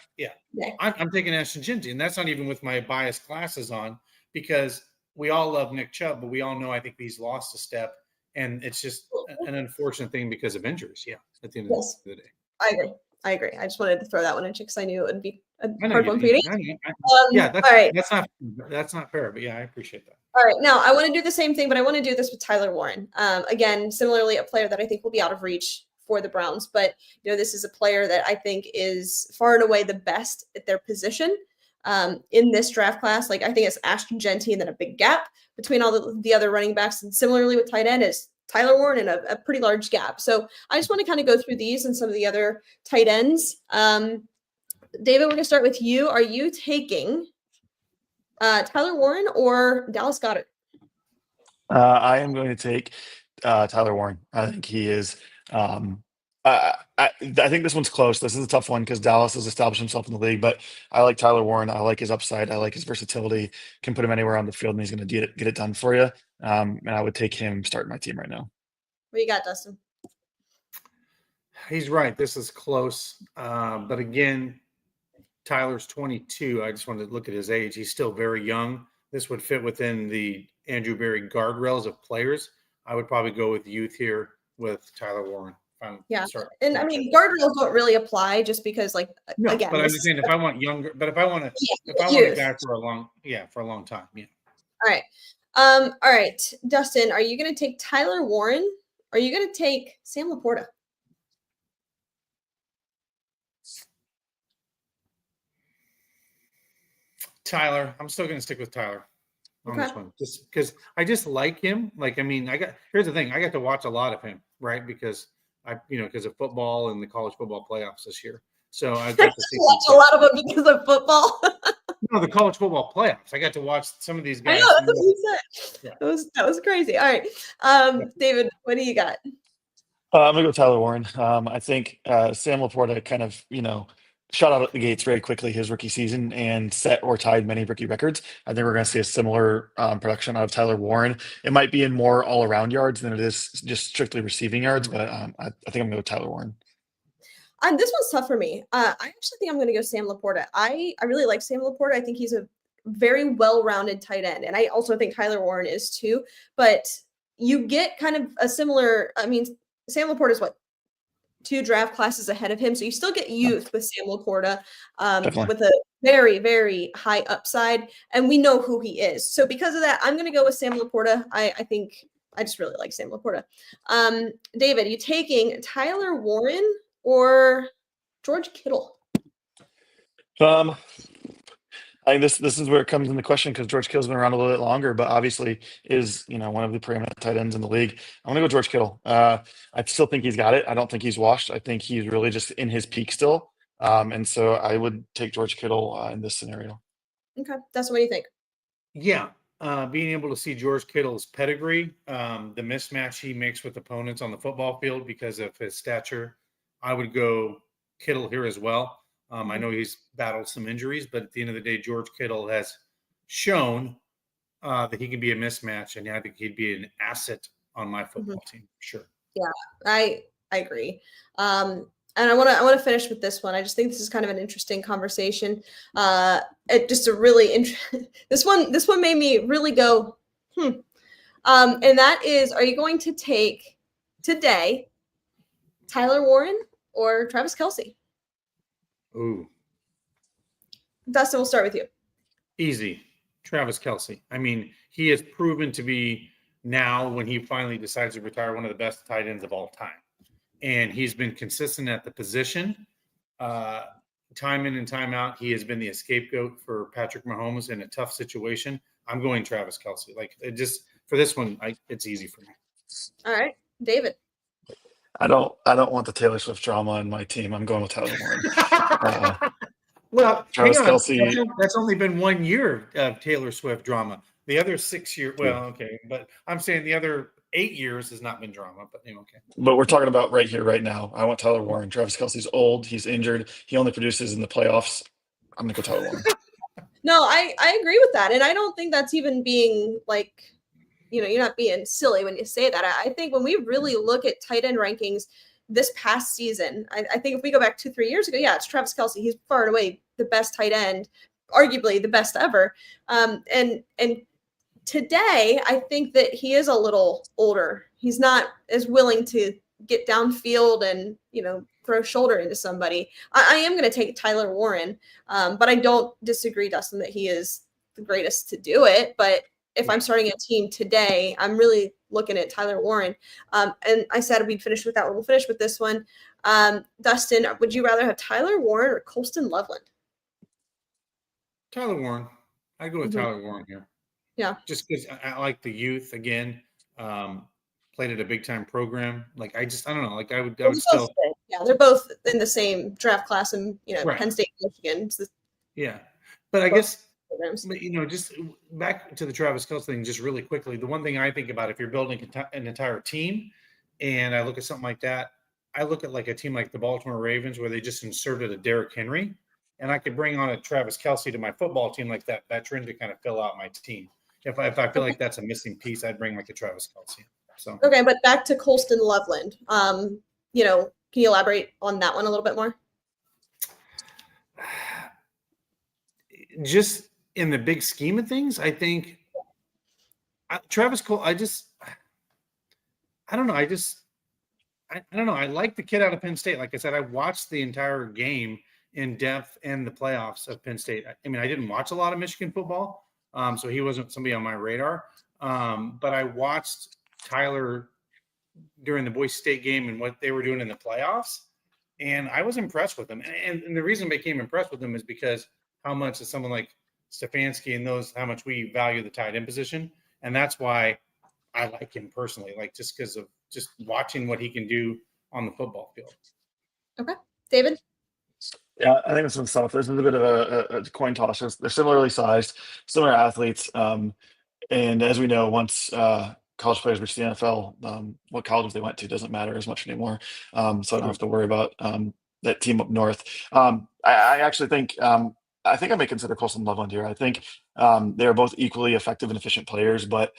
I'm taking Ashton-Jeanty, and that's not even with my biased glasses on, because we all love Nick Chubb, but we all know I think he's lost a step. And it's just an unfortunate thing because of injuries. Yeah, at the end of the day. I agree. I just wanted to throw that one in because I knew it would be a hard one for you. That's not fair, but yeah, I appreciate that. All right, now I want to do the same thing, but I want to do this with Tyler Warren. Again, similarly, a player that I think will be out of reach for the Browns, but this is a player that I think is far and away the best at their position in this draft class. Like, I think it's Ashton-Jeanty and then a big gap between all the other running backs. And similarly with tight end is Tyler Warren and a pretty large gap. So I just want to kind of go through these and some of the other tight ends. David, we're going to start with you. Are you taking Tyler Warren or Dallas Goedert? I am going to take Tyler Warren. I think he is I think this one's close. This is a tough one because Dallas has established himself in the league, but I like Tyler Warren. I like his upside. I like his versatility. Can put him anywhere on the field, and he's going to get it done for you. And I would take him starting my team right now. What you got, Dustin? He's right. This is close. But again, Tyler's 22. I just wanted to look at his age. He's still very young. This would fit within the Andrew Berry guardrails of players. I would probably go with youth here with Tyler Warren. Yeah, and I mean, guardrails don't really apply just because, like, again. But I'm just saying, if I want younger, but if I want a guy for a long time, yeah. All right, Dustin, are you going to take Tyler Warren? Or are you going to take Sam Laporta? Tyler, I'm still going to stick with Tyler on this one, just because I just like him. Like, I mean, here's the thing, I got to watch a lot of him, right? Because because of football and the college football playoffs this year. So I got to watch a lot of them because of football. No, the college football playoffs. I got to watch some of these guys. I know, that's what you said. Yeah. That was crazy. All right. David, what do you got? I'm gonna go Tyler Warren. I think Sam Laporta kind of, shot out of the gates very quickly his rookie season and set or tied many rookie records. I think we're going to see a similar production out of Tyler Warren. It might be in more all-around yards than it is just strictly receiving yards, but I think I'm going to go with Tyler Warren. This one's tough for me. I actually think I'm going to go Sam Laporta. I really like Sam Laporta. I think he's a very well-rounded tight end, and I also think Tyler Warren is too. But you get kind of a similar. I mean, Sam Laporta is what, 2 draft classes ahead of him. So you still get youth with Sam Laporta with a very, very high upside. And we know who he is. So because of that, I'm going to go with Sam Laporta. I think I just really like Sam Laporta. David, you taking Tyler Warren or George Kittle? I think this is where it comes into question because George Kittle's been around a little bit longer, but obviously is one of the preeminent tight ends in the league. I'm gonna go George Kittle. I still think he's got it. I don't think he's washed. I think he's really just in his peak still. And so I would take George Kittle in this scenario. Okay, that's what do you think? Yeah, being able to see George Kittle's pedigree, the mismatch he makes with opponents on the football field because of his stature, I would go Kittle here as well. I know he's battled some injuries, but at the end of the day, George Kittle has shown that he can be a mismatch, and I think he'd be an asset on my football team, for sure. Yeah, I agree. And I want to finish with this one. I just think this is kind of an interesting conversation. This one made me really go, and that is, are you going to take today Tyler Warren or Travis Kelce? Ooh, Dustin, we'll start with you. easy. Travis Kelce. I mean, he has proven to be now, when he finally decides to retire, one of the best tight ends of all time. And he's been consistent at the position. Time in and time out, he has been the scapegoat for Patrick Mahomes in a tough situation. I'm going Travis Kelce. Like, it just for this one, it's easy for me. All right, David. I don't want the Taylor Swift drama on my team. I'm going with Tyler Warren. Well, Travis hang on. Kelce. That's only been 1 year of Taylor Swift drama. The other 6 years, well, okay, but I'm saying the other 8 years has not been drama. But okay. But we're talking about right here, right now. I want Tyler Warren. Travis Kelce's old. He's injured. He only produces in the playoffs. I'm going to go Tyler Warren. No, I agree with that. And I don't think that's even being like, you're not being silly when you say that. I think when we really look at tight end rankings this past season, I think if we go back 2-3 years ago, yeah, it's Travis Kelce. He's far and away the best tight end, arguably the best ever. And today, I think that he is a little older. He's not as willing to get downfield and, throw a shoulder into somebody. I am going to take Tyler Warren, but I don't disagree, Dustin, that he is the greatest to do it. But if I'm starting a team today, I'm really looking at Tyler Warren. And I said we'd finish with that one. We'll finish with this one. Dustin, would you rather have Tyler Warren or Colston Loveland? Tyler Warren. I go with Tyler Warren here. Yeah. Just because I like the youth again. Played at a big time program. Like I don't know. Like I would still. Yeah, they're both in the same draft class in Right. Penn State, Michigan. Yeah, but I guess programs. just back to the Travis Kelce thing, just really quickly. The one thing I think about if you're building an entire team, and I look at something like that, I look at like a team like the Baltimore Ravens where they just inserted a Derrick Henry, and I could bring on a Travis Kelce to my football team like that veteran to kind of fill out my team. If I feel like that's a missing piece, I'd bring like a Travis Kelce. So Okay, but back to Colston Loveland. Can you elaborate on that one a little bit more? Just in the big scheme of things, I think Travis Cole. I don't know. I don't know. I like the kid out of Penn State. Like I said, I watched the entire game in depth in the playoffs of Penn State. I mean, I didn't watch a lot of Michigan football, so he wasn't somebody on my radar. But I watched Tyler during the Boise State game and what they were doing in the playoffs, and I was impressed with him. And the reason I became impressed with him is because how much is someone like Stefanski and how much we value the tight end position, and that's why I like him personally. Like just because of just watching what he can do on the football field. Okay, David. Yeah, I think this one's tough. This is a bit of a coin toss. They're similarly sized, similar athletes, and as we know, once college players reach the NFL, what colleges they went to doesn't matter as much anymore. So I don't have to worry about that team up north. I actually think I may consider Colston Loveland here. I think they are both equally effective and efficient players, but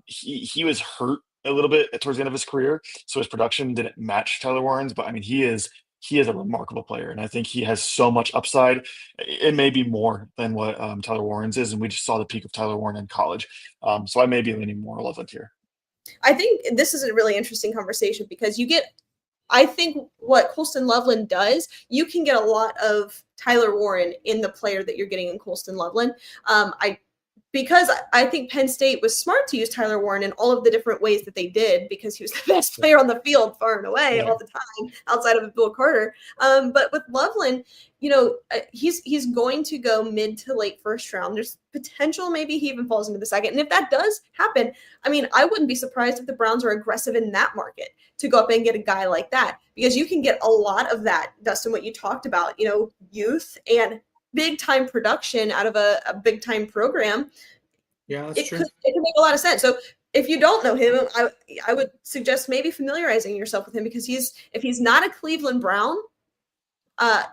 he was hurt a little bit towards the end of his career, so his production didn't match Tyler Warren's. But I mean, he is a remarkable player, and I think he has so much upside. It may be more than what Tyler Warren's is, and we just saw the peak of Tyler Warren in college. So I may be leaning more Loveland here. I think this is a really interesting conversation because I think what Colston Loveland does, you can get a lot of Tyler Warren in the player that you're getting in Colston Loveland. Because I think Penn State was smart to use Tyler Warren in all of the different ways that they did because he was the best player on the field far and away all the time outside of Bill Carter. But with Loveland, he's going to go mid to late first round. There's potential maybe he even falls into the second. And if that does happen, I mean, I wouldn't be surprised if the Browns are aggressive in that market to go up and get a guy like that because you can get a lot of that, Dustin, what you talked about, youth and big time production out of a big time program. Yeah, that's true. It can make a lot of sense. So if you don't know him, I would suggest maybe familiarizing yourself with him because if he's not a Cleveland Brown,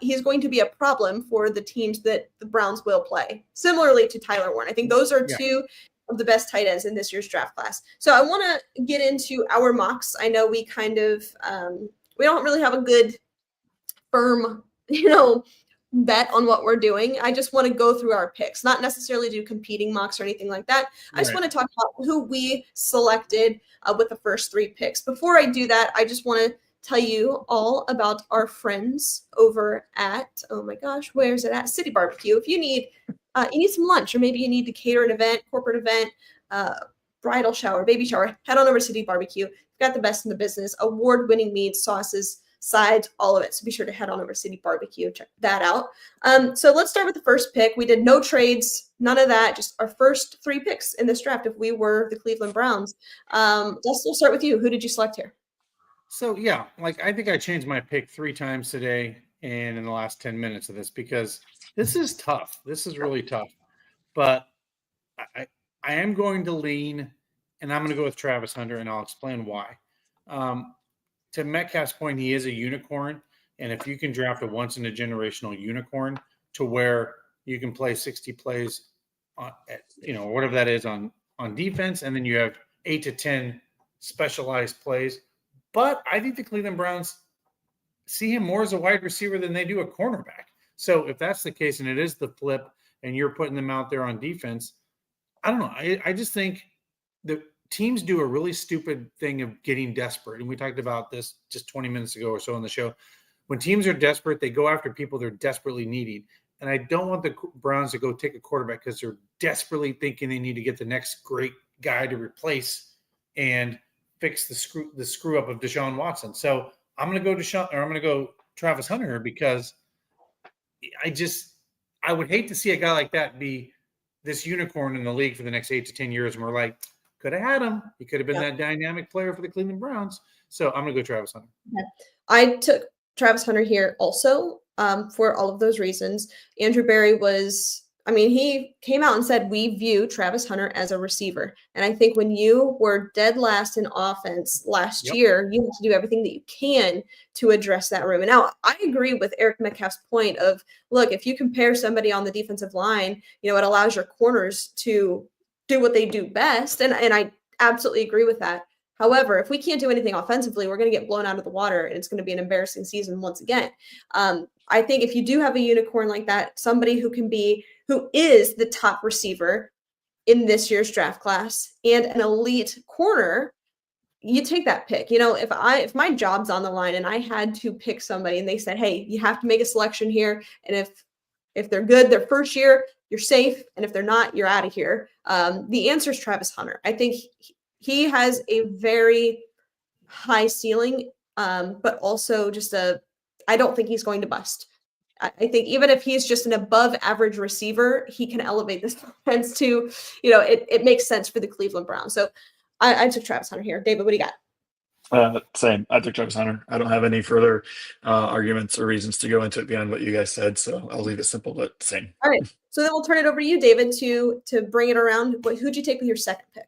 he's going to be a problem for the teams that the Browns will play. Similarly to Tyler Warren, I think those are two of the best tight ends in this year's draft class. So I want to get into our mocks. I know we kind of we don't really have a good firm, bet on what we're doing. I just want to go through our picks, not necessarily do competing mocks or anything like that. I just want to talk about who we selected with the first 3 picks. Before I do that, I just want to tell you all about our friends over at, oh my gosh, where's it at? City Barbecue. If you need some lunch, or maybe you need to cater an event, corporate event, bridal shower, baby shower, head on over to City Barbecue. We've got the best in the business, award-winning meats, sauces, sides, all of it. So be sure to head on over to City Barbecue. Check that out. So let's start with the first pick. We did no trades, none of that, just our first 3 picks in this draft if we were the Cleveland Browns. Dustin, we'll start with you. Who did you select here? So, yeah, like I think I changed my pick 3 times today and in the last 10 minutes of this because this is tough. This is really tough. But I am going to lean, and I'm going to go with Travis Hunter, and I'll explain why. To Metcalf's point, he is a unicorn, and if you can draft a once-in-a-generational unicorn to where you can play 60 plays, whatever that is on defense, and then you have 8 to 10 specialized plays. But I think the Cleveland Browns see him more as a wide receiver than they do a cornerback. So if that's the case, and it is the flip, and you're putting them out there on defense, I don't know. I just think the teams do a really stupid thing of getting desperate. And we talked about this just 20 minutes ago or so on the show. When teams are desperate, they go after people they're desperately needing. And I don't want the Browns to go take a quarterback because they're desperately thinking they need to get the next great guy to replace and fix the screw up of Deshaun Watson. So I'm going to go Travis Hunter because I would hate to see a guy like that be this unicorn in the league for the next 8 to 10 years. And we're like, could have had him. He could have been that dynamic player for the Cleveland Browns. So I'm going to go Travis Hunter. Okay. I took Travis Hunter here also for all of those reasons. Andrew Berry he came out and said, we view Travis Hunter as a receiver. And I think when you were dead last in offense last year, you have to do everything that you can to address that room. And now I agree with Eric Metcalf's point of, look, if you compare somebody on the defensive line, it allows your corners to do what they do best. And I absolutely agree with that. However, if we can't do anything offensively, we're going to get blown out of the water, and it's going to be an embarrassing season once again. I think if you do have a unicorn like that, somebody who is the top receiver in this year's draft class and an elite corner, you take that pick. If my job's on the line and I had to pick somebody and they said, hey, you have to make a selection here, and if they're good their first year, you're safe, and if they're not, you're out of here. The answer is Travis Hunter. I think he has a very high ceiling, but also I don't think he's going to bust. I think even if he's just an above average receiver, he can elevate this offense to, it makes sense for the Cleveland Browns. So I took Travis Hunter here. David, what do you got? Same. I took Travis Hunter. I don't have any further arguments or reasons to go into it beyond what you guys said. So I'll leave it simple, but same. All right. So then we'll turn it over to you, David, to bring it around. Who'd you take with your second pick?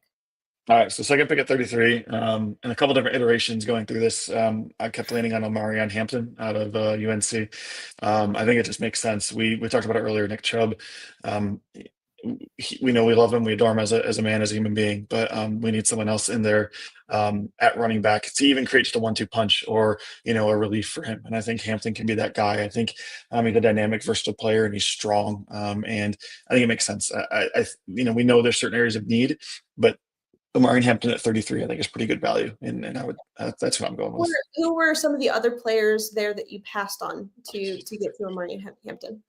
All right, so second pick at 33, and a couple different iterations going through this. I kept leaning on Omarion Hampton out of UNC. I think it just makes sense. We talked about it earlier, Nick Chubb. We know we love him. We adore him as a man, as a human being, but we need someone else in there at running back to even create just a 1-2 punch or, a relief for him. And I think Hampton can be that guy. I think he's a dynamic, versatile player, and he's strong. And I think it makes sense. We know there's certain areas of need, but Omarion Hampton at 33, I think is pretty good value, and I would that's what I'm going with. Who were some of the other players there that you passed on to get to Omarion Hampton?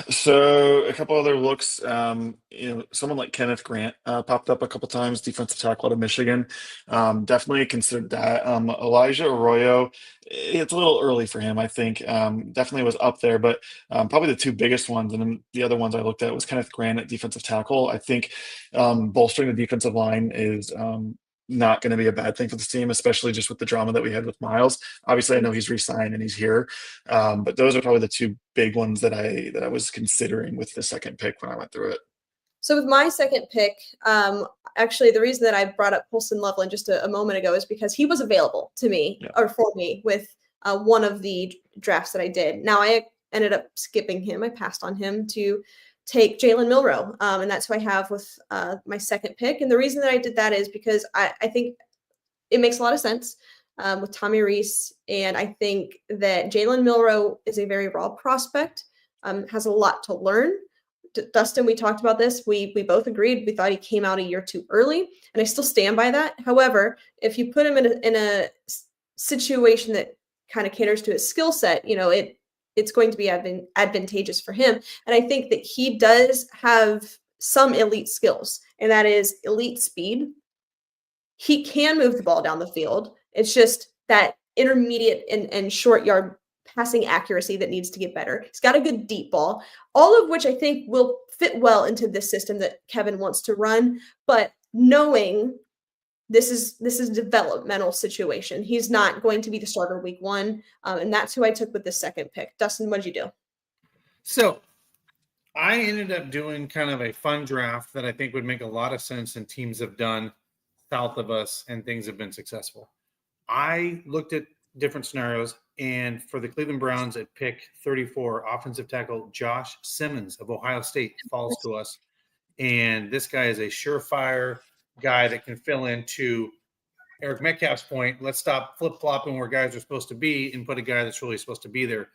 So a couple other looks. Someone like Kenneth Grant popped up a couple times, defensive tackle out of Michigan. Definitely considered that. Elijah Arroyo, it's a little early for him, I think. Definitely was up there, but probably the 2 biggest ones, and then the other ones I looked at was Kenneth Grant at defensive tackle. I think bolstering the defensive line is not going to be a bad thing for this team, especially just with the drama that we had with Miles. Obviously, I know he's re-signed and he's here, but those are probably the 2 big ones that I was considering with the second pick when I went through it. So with my second pick, actually the reason that I brought up Colston Loveland just a moment ago is because he was available to me or for me with one of the drafts that I did. Now I ended up skipping him. I passed on him to take Jalen Milroe, and that's who I have with my second pick. And the reason that I did that is because I think it makes a lot of sense with Tommy Rees, and I think that Jalen Milroe is a very raw prospect, has a lot to learn. Dustin, we talked about this. We both agreed. We thought he came out a year too early, and I still stand by that. However, if you put him in a situation that kind of caters to his skill set, it's going to be advantageous for him. And I think that he does have some elite skills, and that is elite speed. He can move the ball down the field. It's just that intermediate and short yard passing accuracy that needs to get better. He's got a good deep ball, all of which I think will fit well into this system that Kevin wants to run. But knowing this is a developmental situation, he's not going to be the starter week 1, and that's who I took with the second pick. Dustin, what did you do? So I ended up doing kind of a fun draft that I think would make a lot of sense, and teams have done south of us, and things have been successful. I looked at different scenarios, and for the Cleveland Browns at pick 34, offensive tackle Josh Simmons of Ohio State falls to us. And this guy is a surefire guy that can fill into Eric Metcalf's point. Let's stop flip-flopping where guys are supposed to be and put a guy that's really supposed to be there.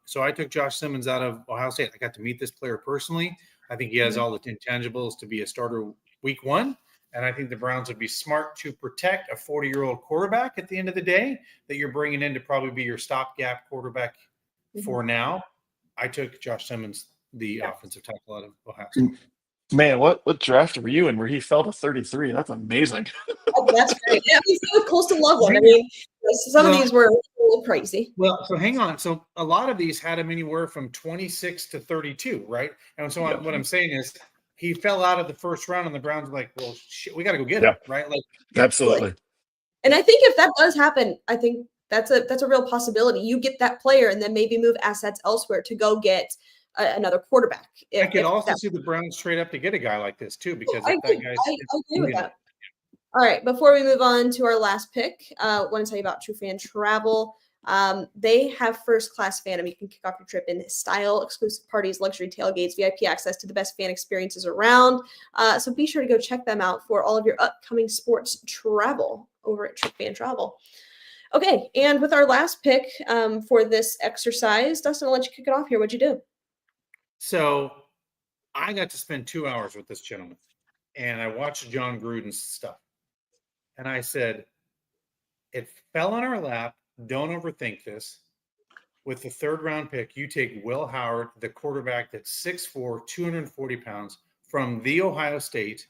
So I took Josh Simmons out of Ohio State. I got to meet this player personally. I think he has all the intangibles to be a starter week 1. And I think the Browns would be smart to protect a 40-year-old quarterback at the end of the day that you're bringing in to probably be your stopgap quarterback for now. I took Josh Simmons, the offensive tackle out of Ohio State. Man, what draft were you in where he fell to 33? That's amazing. That's great. Yeah, he's close to Loveland. I mean, some of these were a little crazy. Well, so hang on. So a lot of these had him anywhere from 26 to 32, right? And so what I'm saying is, he fell out of the first round, and the Browns were like, well, shit, we got to go get him, right? Like, absolutely. And I think if that does happen, I think that's a real possibility. You get that player and then maybe move assets elsewhere to go get another quarterback. I could also see the Browns trade up to get a guy like this too, because I agree with that. All right, before we move on to our last pick, I want to tell you about True Fan Travel. They have first-class fandom. You can kick off your trip in style, exclusive parties, luxury tailgates, VIP access to the best fan experiences around. So be sure to go check them out for all of your upcoming sports travel over at True Fan Travel. Okay, and with our last pick for this exercise, Dustin, I'll let you kick it off here. What'd you do? So I got to spend 2 hours with this gentleman, and I watched John Gruden's stuff. And I said, it fell on our lap. Don't overthink this. With the third round pick, you take Will Howard, the quarterback that's 6'4", 240 pounds from the Ohio State.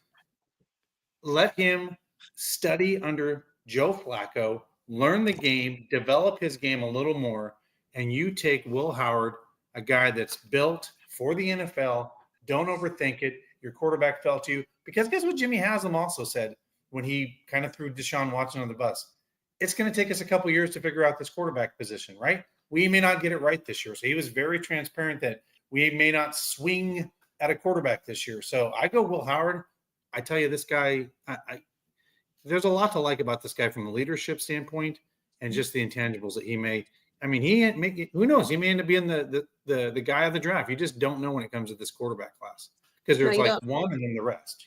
Let him study under Joe Flacco, learn the game, develop his game a little more, and you take Will Howard, a guy that's built for the NFL. Don't overthink it. Your quarterback fell to you. Because guess what Jimmy Haslam also said when he kind of threw Deshaun Watson on the bus? It's going to take us a couple years to figure out this quarterback position, right? We may not get it right this year. So he was very transparent that we may not swing at a quarterback this year. So I go Will Howard. I tell you, this guy, there's a lot to like about this guy from a leadership standpoint and just the intangibles that he may. I mean, who knows? He may end up being the guy of the draft. You just don't know when it comes to this quarterback class because there's one and then the rest,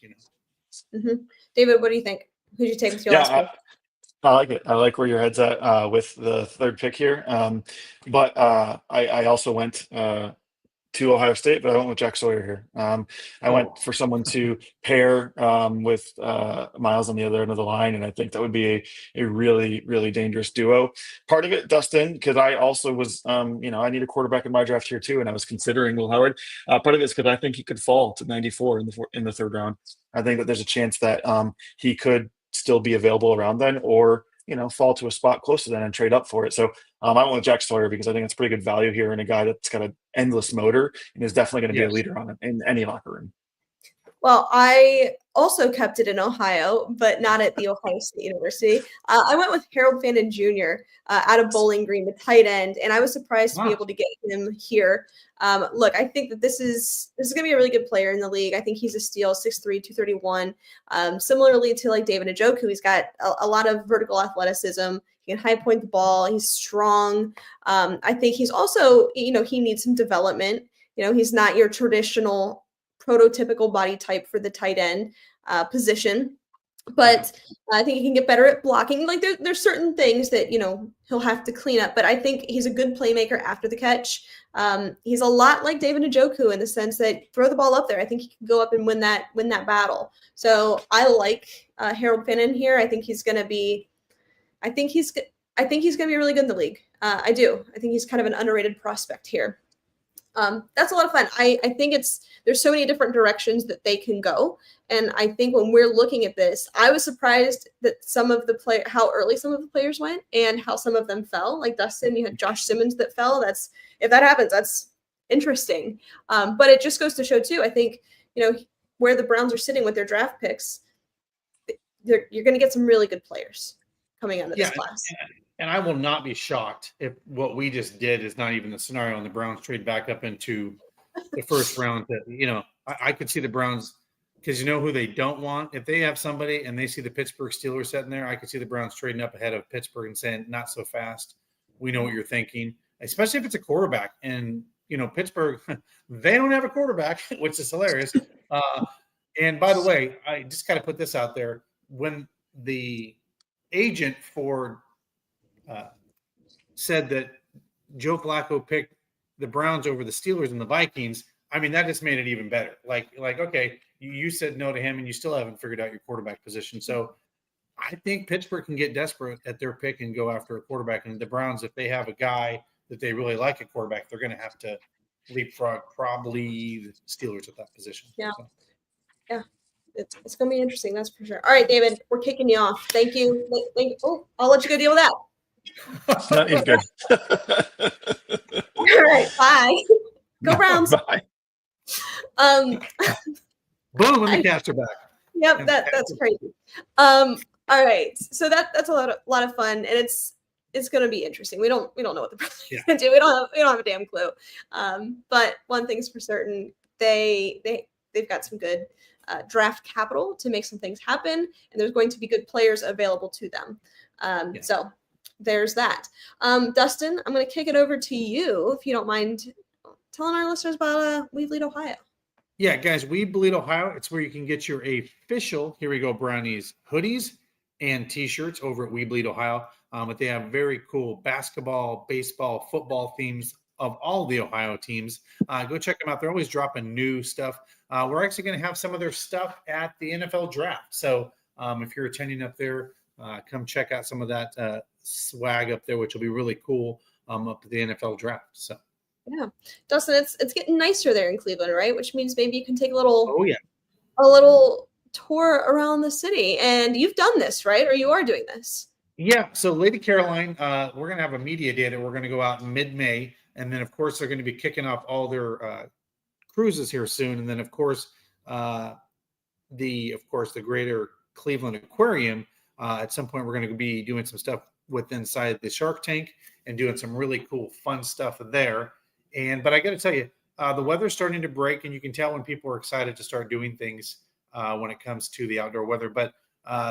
David, what do you think? Who'd you take with your last pick? I like it. I like where your head's at with the third pick here. But I also went to Ohio State, but I went with Jack Sawyer here. I went for someone to pair with Miles on the other end of the line, and I think that would be a really, really dangerous duo. Part of it, Dustin, because I also was, I need a quarterback in my draft here too, and I was considering Will Howard. Part of it is because I think he could fall to 94 in the third round. I think that there's a chance that he could still be available around then, or fall to a spot close to then and trade up for it. So I went with Jack Sawyer because I think it's pretty good value here in a guy that's got an endless motor and is definitely going to be a leader on it in any locker room. Well, I also kept it in Ohio, but not at the Ohio State University. I went with Harold Fandon Jr. Out of Bowling Green, the tight end, and I was surprised to be able to get him here. Look, I think that this is going to be a really good player in the league. I think he's a steal, 6'3", 231. Similarly to like David Njoku, he's got a lot of vertical athleticism. He can high point the ball. He's strong. I think he's also, he needs some development. He's not your traditional prototypical body type for the tight end position, but I think he can get better at blocking. Like there's certain things that, he'll have to clean up, but I think he's a good playmaker after the catch. He's a lot like David Njoku in the sense that throw the ball up there. I think he can go up and win that battle. So I like Harold Fandon here. I think he's going to be, I think he's going to be really good in the league. I do. I think he's kind of an underrated prospect here. That's a lot of fun. I think there's so many different directions that they can go. And I think when we're looking at this, I was surprised that how early some of the players went and how some of them fell. Like Dustin, you had Josh Simmons that fell. If that happens, that's interesting. But it just goes to show too, I think, where the Browns are sitting with their draft picks, you're going to get some really good players coming out of this class. And I will not be shocked if what we just did is not even the scenario and the Browns trade back up into the first round. I could see the Browns, because you know who they don't want? If they have somebody and they see the Pittsburgh Steelers sitting there, I could see the Browns trading up ahead of Pittsburgh and saying, not so fast. We know what you're thinking, especially if it's a quarterback. And, Pittsburgh, they don't have a quarterback, which is hilarious. And by the way, I just got to put this out there. When the agent for said that Joe Flacco picked the Browns over the Steelers and the Vikings, I mean, that just made it even better. Like, okay, you said no to him and you still haven't figured out your quarterback position. So I think Pittsburgh can get desperate at their pick and go after a quarterback. And the Browns, if they have a guy that they really like a quarterback, they're going to have to leapfrog probably the Steelers at that position. Yeah. So. Yeah. It's going to be interesting. That's for sure. All right, David, we're kicking you off. Thank you. Oh, I'll let you go deal with that. No, he's good. All right, bye. Go Browns. Bye. Boom, and the cats are back. Yep, that's crazy. All right, so that's a lot of fun, and it's going to be interesting. We don't know what the Browns are going to do. We don't have a damn clue. But one thing's for certain, they've got some good draft capital to make some things happen, and there's going to be good players available to them. So there's that. Dustin, I'm going to kick it over to you, if you don't mind telling our listeners about We Bleed Ohio. Yeah, guys, We Bleed Ohio. It's where you can get your official Here We Go Brownies hoodies and T-shirts over at We Bleed Ohio. But they have very cool basketball, baseball, football themes of all the Ohio teams. Go check them out. They're always dropping new stuff. We're actually going to have some of their stuff at the NFL draft. So if you're attending up there, come check out some of that swag up there, which will be really cool up at the NFL draft. So yeah, Dustin, it's getting nicer there in Cleveland, right? Which means maybe you can take a little tour around the city. And you've done this, right? Or you are doing this? Yeah. So Lady Caroline, we're going to have a media day that we're going to go out in mid-May. And then, of course, they're going to be kicking off all their cruises here soon. And then, of course, the Greater Cleveland Aquarium. At some point, we're going to be doing some stuff with inside the Shark Tank and doing some really cool, fun stuff there. But I got to tell you, the weather's starting to break, and you can tell when people are excited to start doing things when it comes to the outdoor weather. But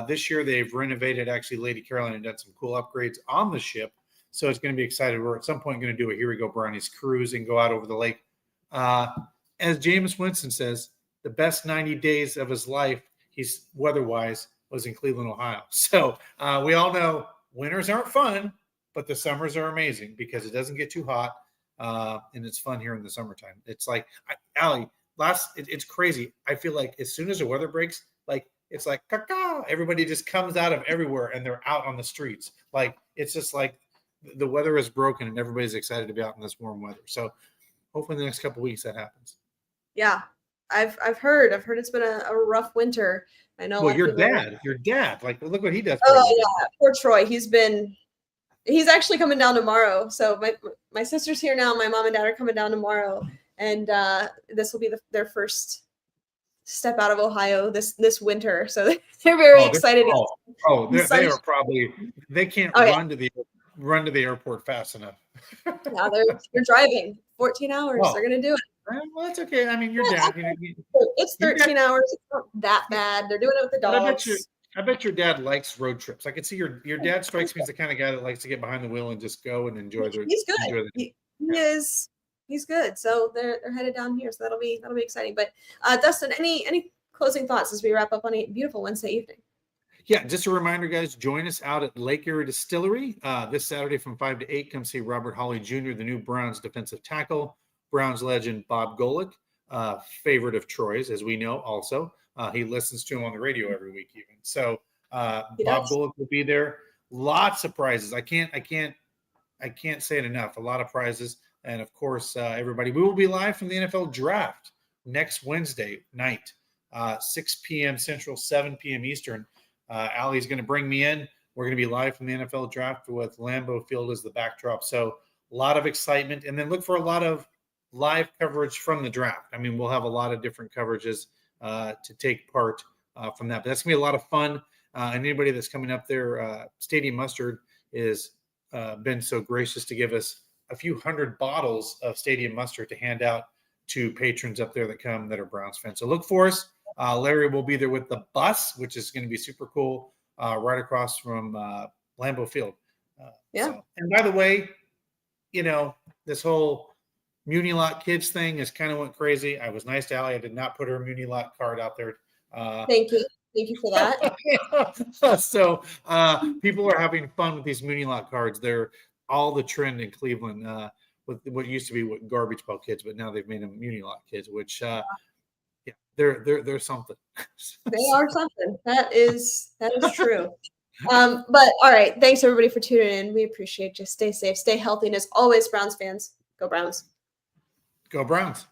this year, they've renovated actually Lady Caroline and done some cool upgrades on the ship. So it's going to be excited. We're at some point going to do a Here We Go Brownies cruise and go out over the lake. As Jameis Winston says, the best 90 days of his life, he's weather-wise, was in Cleveland, Ohio. So we all know winters aren't fun, but the summers are amazing because it doesn't get too hot, and it's fun here in the summertime. It's like, Allie, it's crazy. I feel like as soon as the weather breaks, it's like, caca, everybody just comes out of everywhere, and they're out on the streets. It's just like, the weather is broken and everybody's excited to be out in this warm weather. So hopefully in the next couple of weeks that happens. Yeah. I've heard it's been a rough winter. I know. Well, your dad, look what he does. Oh yeah. Poor Troy. He's actually coming down tomorrow. So my sister's here now. My mom and dad are coming down tomorrow. And this will be their first step out of Ohio this winter. So they're very excited. They are probably, they can't run to the airport fast enough. Yeah, they're driving 14 hours. They're going to do it. Well, that's okay. I mean, your dad. It's 13 hours. It's not that bad. They're doing it with the dogs. I bet your dad likes road trips. I can see your dad strikes me as the kind of guy that likes to get behind the wheel and just go and enjoy the. He's good. He is. He's good. So they're headed down here. So that'll be exciting. But Dustin, any closing thoughts as we wrap up on a beautiful Wednesday evening? Yeah, just a reminder, guys, join us out at Lake Erie Distillery this Saturday from 5 to 8. Come see Robert Hawley Jr., the new Browns defensive tackle. Browns legend Bob Golick, favorite of Troy's, as we know also. He listens to him on the radio every week even. So Bob Golick will be there. lots of prizes. I can't say it enough. A lot of prizes. And of course, everybody, we will be live from the NFL draft next Wednesday night, 6 p.m. Central, 7 p.m. Eastern. Allie's going to bring me in. We're going to be live from the NFL draft with Lambeau Field as the backdrop. So a lot of excitement. And then look for a lot of live coverage from the draft. I mean, we'll have a lot of different coverages to take part from that. But that's going to be a lot of fun. And anybody that's coming up there, Stadium Mustard is been so gracious to give us a few hundred bottles of Stadium Mustard to hand out to patrons up there that come that are Browns fans. So look for us. Larry will be there with the bus, which is going to be super cool, right across from Lambeau Field. So, and by the way, this whole Muni Lot Kids thing is kind of went crazy. I was nice to Allie. I did not put her Muni Lot card out there. Thank you. Thank you for that. So people are having fun with these Muni Lot cards. They're all the trend in Cleveland with what used to be Garbage Pail Kids, but now they've made them Muni Lot Kids, which they're something. They are something. That is true. But all right, thanks everybody for tuning in. We appreciate you. Stay safe, stay healthy, and as always, Browns fans, go Browns. Go Browns.